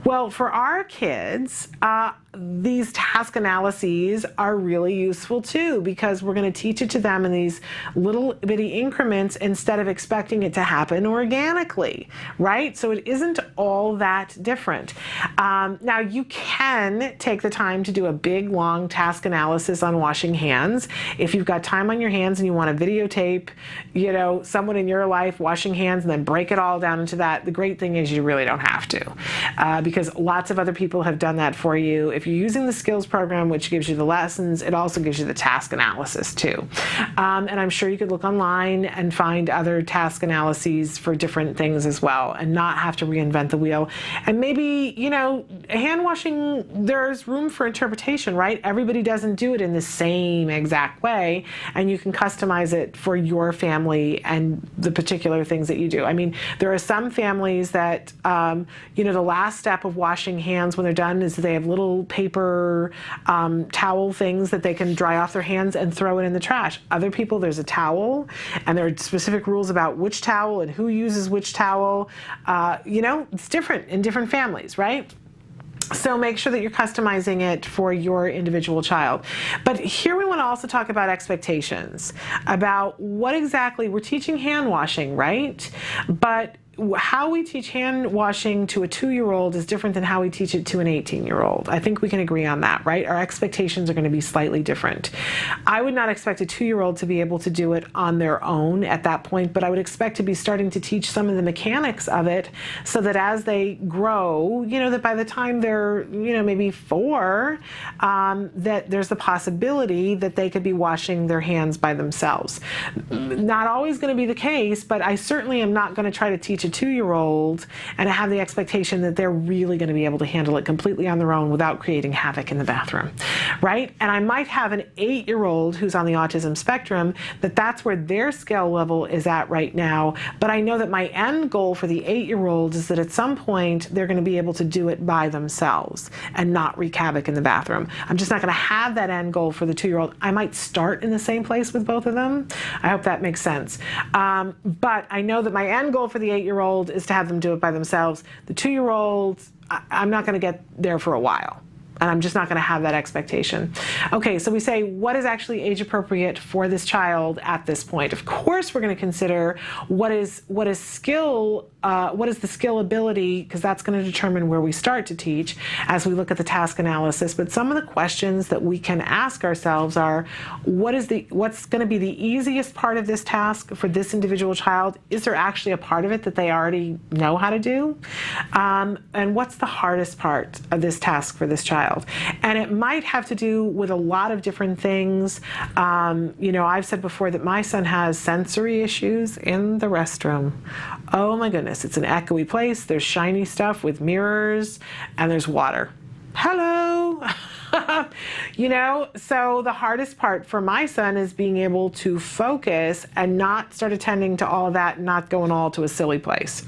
Well, for our kids, these task analyses are really useful too, because we're going to teach it to them in these little bitty increments instead of expecting it to happen organically, right? So it isn't all that different. Now, you can take the time to do a big, long task analysis on washing hands. If you've got time on your hands and you want to videotape, someone in your life washing hands and then break it all down into that, the great thing is you really don't have to, because lots of other people have done that for you. If you're using the skills program, which gives you the lessons, it also gives you the task analysis too. And I'm sure you could look online and find other task analyses for different things as well, and not have to reinvent the wheel. And maybe, hand washing, there's room for interpretation, right? Everybody doesn't do it in the same exact way, and you can customize it for your family and the particular things that you do. I mean, there are some families that, the last step of washing hands when they're done is they have little paper towel things that they can dry off their hands and throw it in the trash. Other people, there's a towel, and there are specific rules about which towel and who uses which towel. It's different in different families, right? So make sure that you're customizing it for your individual child. But here we want to also talk about expectations, about what exactly we're teaching hand washing, right? But how we teach hand washing to a 2-year-old is different than how we teach it to an 18-year-old. I think we can agree on that, right? Our expectations are going to be slightly different. I would not expect a 2-year-old to be able to do it on their own at that point, but I would expect to be starting to teach some of the mechanics of it so that as they grow, that by the time they're, maybe 4, that there's the possibility that they could be washing their hands by themselves. Not always going to be the case, but I certainly am not going to try to teach teach a 2-year-old and have the expectation that they're really going to be able to handle it completely on their own without creating havoc in the bathroom, right? And I might have an 8-year-old who's on the autism spectrum, that's where their skill level is at right now. But I know that my end goal for the 8-year-old is that at some point they're going to be able to do it by themselves and not wreak havoc in the bathroom. I'm just not going to have that end goal for the 2-year-old. I might start in the same place with both of them. I hope that makes sense. But I know that my end goal for the 8-year-old is to have them do it by themselves. The 2-year-old, I'm not going to get there for a while. And I'm just not going to have that expectation. Okay, so we say, what is actually age appropriate for this child at this point? Of course, we're going to consider what is the skill ability, because that's going to determine where we start to teach as we look at the task analysis. But some of the questions that we can ask ourselves are, what's going to be the easiest part of this task for this individual child? Is there actually a part of it that they already know how to do? And what's the hardest part of this task for this child? And it might have to do with a lot of different things. I've said before that my son has sensory issues in the restroom. Oh my goodness, it's an echoey place. There's shiny stuff with mirrors, and there's water. Hello. So the hardest part for my son is being able to focus and not start attending to all of that and not going all to a silly place.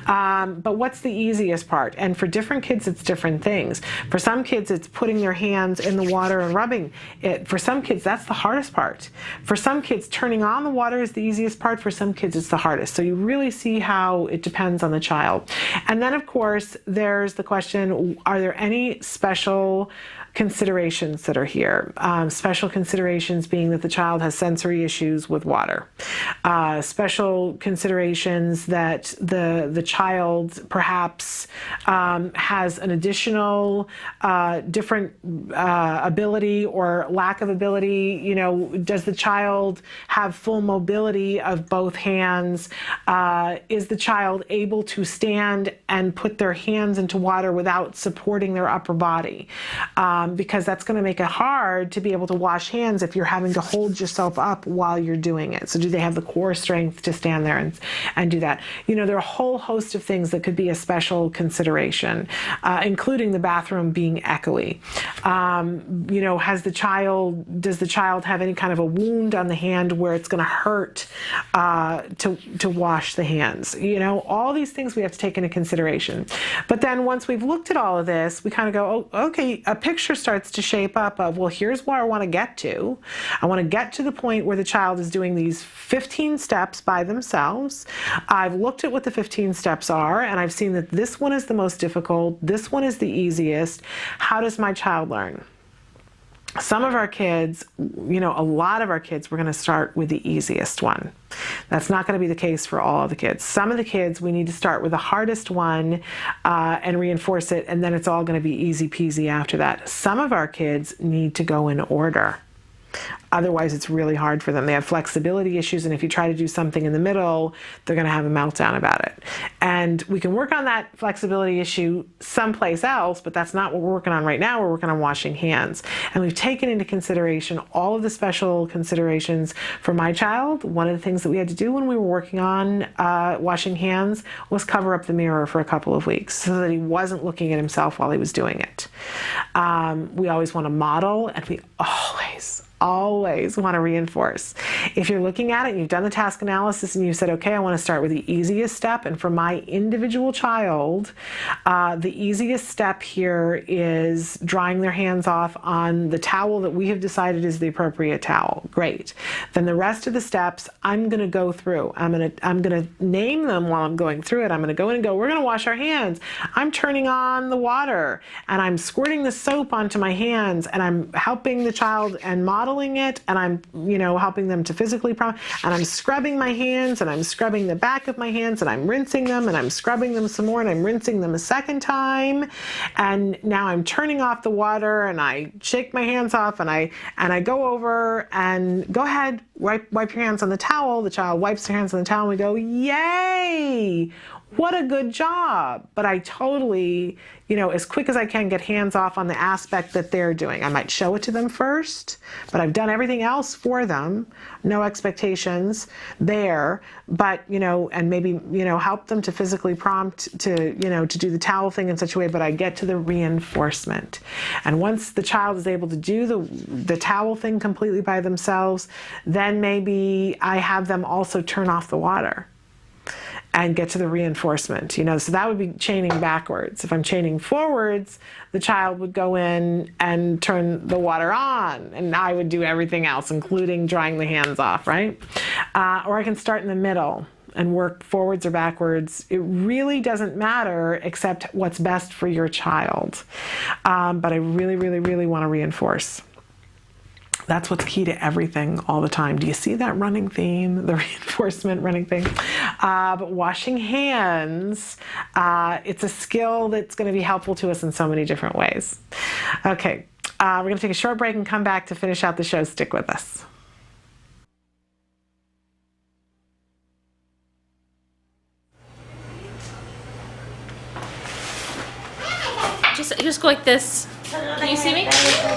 But what's the easiest part? And for different kids, it's different things. For some kids, it's putting their hands in the water and rubbing it. For some kids, that's the hardest part. For some kids, turning on the water is the easiest part. For some kids, it's the hardest. So you really see how it depends on the child. And then, of course, there's the question, are there any special considerations that are here? Special considerations being that the child has sensory issues with water. Special considerations that the child perhaps has an additional different ability or lack of ability. Does the child have full mobility of both hands? Is the child able to stand and put their hands into water without supporting their upper body? Because that's going to make it hard to be able to wash hands if you're having to hold yourself up while you're doing it. So do they have the core strength to stand there and do that? There are a whole host of things that could be a special consideration, including the bathroom being echoey. Does the child have any kind of a wound on the hand where it's going to hurt to wash the hands? All these things we have to take into consideration. But then once we've looked at all of this, we kind of go, oh, okay, a picture starts to shape up of, well, here's where I want to get to. I want to get to the point where the child is doing these 15 steps by themselves. I've looked at what the 15 steps are, and I've seen that this one is the most difficult, this one is the easiest. How does my child learn? Some of our kids, a lot of our kids, we're going to start with the easiest one. That's not going to be the case for all of the kids. Some of the kids, we need to start with the hardest one and reinforce it, and then it's all going to be easy peasy after that. Some of our kids need to go in order. Otherwise, it's really hard for them. They have flexibility issues, and if you try to do something in the middle, they're going to have a meltdown about it. And we can work on that flexibility issue someplace else, but that's not what we're working on right now. We're working on washing hands. And we've taken into consideration all of the special considerations for my child. One of the things that we had to do when we were working on washing hands was cover up the mirror for a couple of weeks so that he wasn't looking at himself while he was doing it. We always want to model, and we always want to reinforce. If you're looking at it and you've done the task analysis and you said, okay, I want to start with the easiest step, and for my individual child, the easiest step here is drying their hands off on the towel that we have decided is the appropriate towel. Great. Then the rest of the steps I'm going to go through. I'm going to name them while I'm going through it. I'm going to go in and go, we're going to wash our hands. I'm turning on the water and I'm squirting the soap onto my hands, and I'm helping the child and modeling it, and I'm helping them to physically and I'm scrubbing my hands, and I'm scrubbing the back of my hands, and I'm rinsing them, and I'm scrubbing them some more, and I'm rinsing them a second time, and now I'm turning off the water, and I shake my hands off, and I go over and go ahead, wipe your hands on the towel. The child wipes their hands on the towel, and we go, yay, what a good job. But I totally, as quick as I can, get hands off on the aspect that they're doing. I might show it to them first, but I've done everything else for them. No expectations there, but, and maybe, help them to physically prompt to do the towel thing in such a way, but I get to the reinforcement. And once the child is able to do the towel thing completely by themselves, then maybe I have them also turn off the water and get to the reinforcement, so that would be chaining backwards. If I'm chaining forwards, the child would go in and turn the water on, and I would do everything else, including drying the hands off, right? Or I can start in the middle and work forwards or backwards. It really doesn't matter except what's best for your child. But I really, really, really want to reinforce. That's what's key to everything all the time. Do you see that running theme, the reinforcement running thing? But washing hands, it's a skill that's going to be helpful to us in so many different ways. Okay, we're going to take a short break and come back to finish out the show. Stick with us. Just go like this. Can you see me?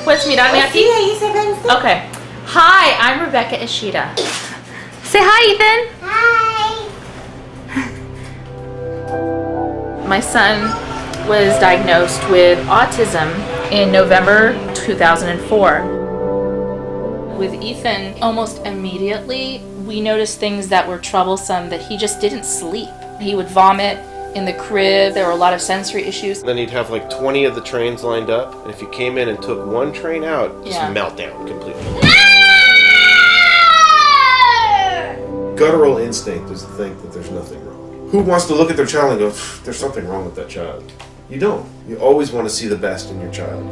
Puedes mirarme aquí? Okay. Hi, I'm Rebecca Ishida. Say hi, Ethan. Hi. My son was diagnosed with autism in November 2004. With Ethan, almost immediately, we noticed things that were troublesome, that he just didn't sleep. He would vomit in the crib. There were a lot of sensory issues. Then he'd have like 20 of the trains lined up, and if you came in and took one train out, just meltdown completely. Guttural instinct is to think that there's nothing wrong. Who wants to look at their child and go, there's something wrong with that child? You don't. You always want to see the best in your child.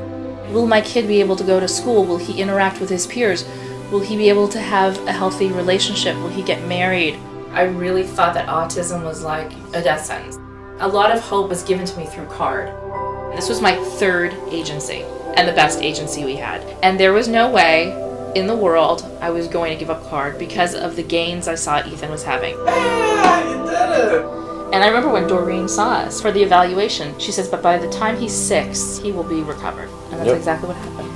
Will my kid be able to go to school? Will he interact with his peers? Will he be able to have a healthy relationship? Will he get married? I really thought that autism was like a death sentence. A lot of hope was given to me through CARD. This was my third agency and the best agency we had. And there was no way in the world I was going to give up CARD because of the gains I saw Ethan was having. Hey, you did it! And I remember when Doreen saw us for the evaluation, she says, but by the time he's 6, he will be recovered. And that's exactly what happened.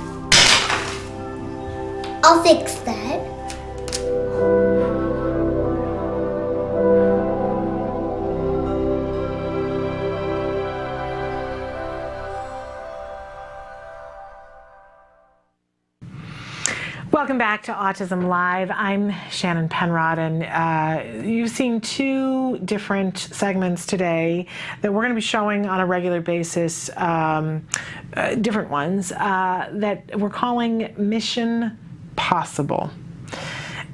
I'll fix that. Welcome back to Autism Live. I'm Shannon Penrod, and you've seen 2 different segments today that we're going to be showing on a regular basis, different ones, that we're calling Mission Possible.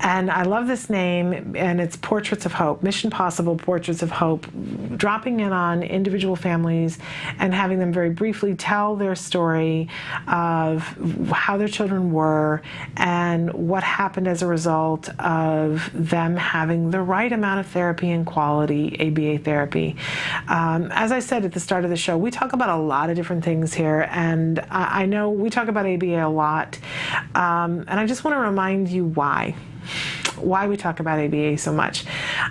And I love this name, and it's Portraits of Hope, Mission Possible, Portraits of Hope, dropping in on individual families and having them very briefly tell their story of how their children were and what happened as a result of them having the right amount of therapy and quality ABA therapy. As I said at the start of the show, we talk about a lot of different things here, and I know we talk about ABA a lot, and I just want to remind you why we talk about ABA so much.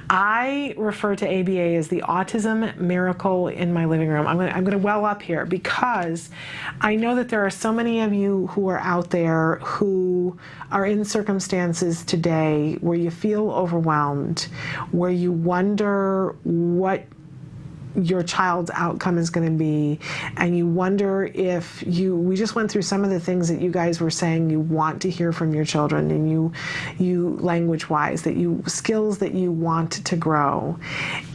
I refer to ABA as the autism miracle in my living room. I'm going to well up here because I know that there are so many of you who are out there who are in circumstances today where you feel overwhelmed, where you wonder what your child's outcome is going to be, and you wonder if we just went through some of the things that you guys were saying you want to hear from your children, and you language-wise, skills that you want to grow.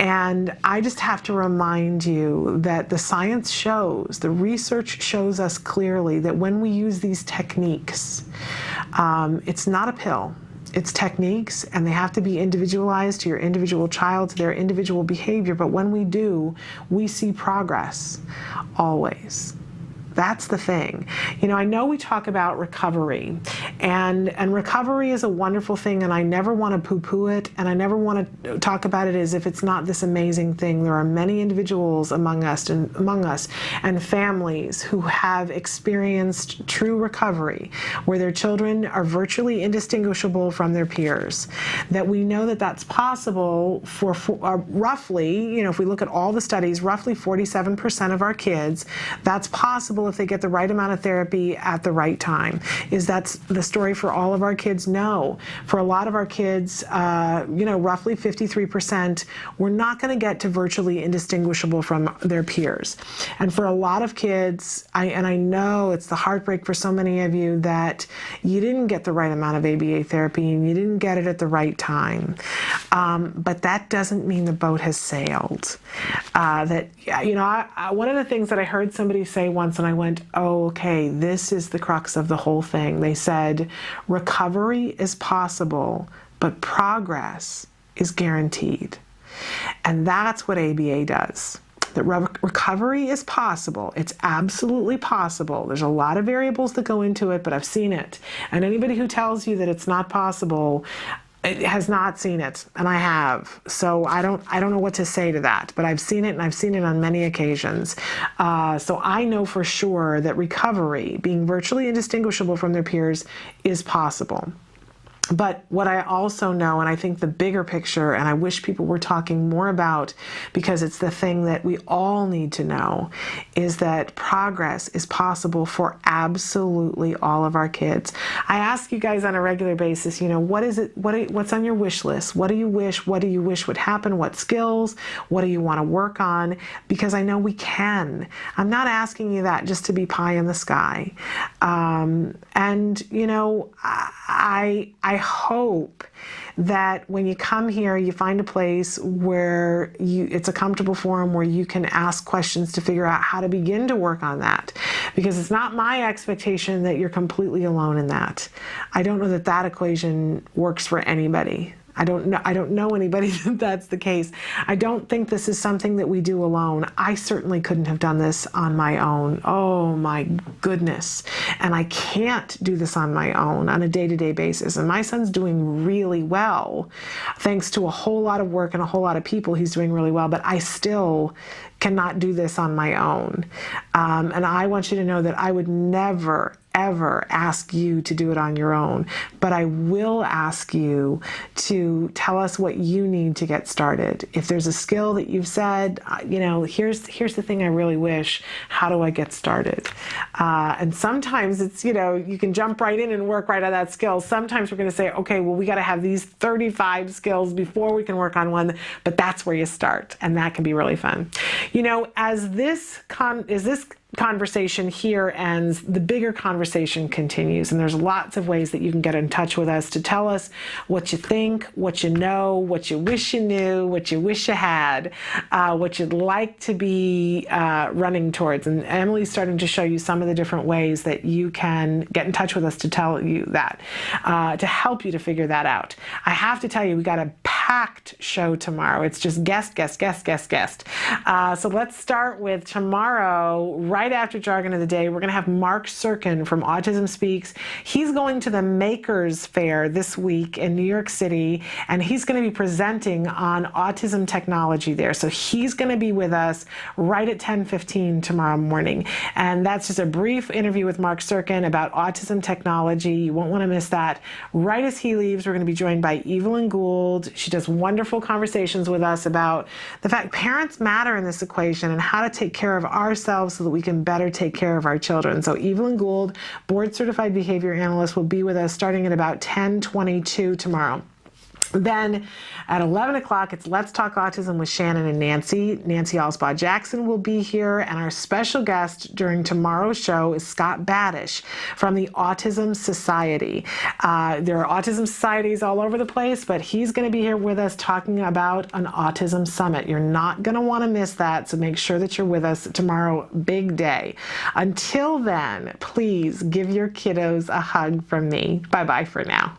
And I just have to remind you that the science shows, the research shows us clearly that when we use these techniques, it's not a pill. It's techniques, and they have to be individualized to your individual child, to their individual behavior. But when we do, we see progress, always. That's the thing. You know, I know we talk about recovery, and recovery is a wonderful thing, and I never want to poo-poo it, and I never want to talk about it as if it's not this amazing thing. There are many individuals among us and families who have experienced true recovery, where their children are virtually indistinguishable from their peers. That we know that that's possible for roughly, you know, if we look at all the studies, roughly 47% of our kids, that's possible if they get the right amount of therapy at the right time. That's the story for all of our kids? No. For a lot of our kids, you know, roughly 53%, we're not going to get to virtually indistinguishable from their peers. And for a lot of kids, I know it's the heartbreak for so many of you that you didn't get the right amount of ABA therapy and you didn't get it at the right time. But that doesn't mean the boat has sailed. You know, one of the things that I heard somebody say once, and I went, oh, okay, this is the crux of the whole thing. They said, recovery is possible, but progress is guaranteed. And that's what ABA does. That recovery is possible. It's absolutely possible. There's a lot of variables that go into it, but I've seen it. And anybody who tells you that it's not possible has not seen it, and I have. So I don't know what to say to that, but I've seen it, and I've seen it on many occasions. So I know for sure that recovery, being virtually indistinguishable from their peers, is possible. But what I also know, and I think the bigger picture, and I wish people were talking more about, because it's the thing that we all need to know, is that progress is possible for absolutely all of our kids. I ask you guys on a regular basis, you know, what's on your wish list? What do you wish? What do you wish would happen? What skills? What do you want to work on? Because I know we can. I'm not asking you that just to be pie in the sky. And, you know, I hope that when you come here, you find a place where it's a comfortable forum where you can ask questions to figure out how to begin to work on that. Because it's not my expectation that you're completely alone in that. I don't know that that equation works for anybody. I don't know anybody that's the case. I don't think this is something that we do alone. I certainly couldn't have done this on my own. Oh my goodness. And I can't do this on my own on a day-to-day basis. And my son's doing really well. Thanks to a whole lot of work and a whole lot of people, he's doing really well. But I still cannot do this on my own. And I want you to know that I would never, ever ask you to do it on your own, but I will ask you to tell us what you need to get started. If there's a skill that you've said, you know, here's the thing I really wish, how do I get started? And sometimes it's, you know, you can jump right in and work right on that skill. Sometimes we're going to say, okay, well, we got to have these 35 skills before we can work on one, but that's where you start, and that can be really fun. You know, as this conversation here ends, the bigger conversation continues, and there's lots of ways that you can get in touch with us to tell us what you think, what you know, what you wish you knew, what you wish you had, what you'd like to be running towards. And Emily's starting to show you some of the different ways that you can get in touch with us to tell you that, to help you to figure that out. I have to tell you, we got a packed show tomorrow. It's just guest. So let's start with tomorrow, right after Jargon of the Day. We're going to have Mark Serkin from Autism Speaks. He's going to the Makers Fair this week in New York City, and he's going to be presenting on autism technology there. So he's going to be with us right at 10:15 tomorrow morning. And that's just a brief interview with Mark Serkin about autism technology. You won't want to miss that. Right as he leaves, we're going to be joined by Evelyn Gould. She does wonderful conversations with us about the fact parents matter in this equation and how to take care of ourselves so that we can better take care of our children. So Evelyn Gould, board certified behavior analyst, will be with us starting at about 10:22 tomorrow. Then at 11 o'clock, it's Let's Talk Autism with Shannon and Nancy. Nancy Alspaugh-Jackson will be here, and our special guest during tomorrow's show is Scott Badish from the Autism Society. There are autism societies all over the place, but he's going to be here with us talking about an autism summit. You're not going to want to miss that, so make sure that you're with us tomorrow. Big day. Until then, please give your kiddos a hug from me. Bye-bye for now.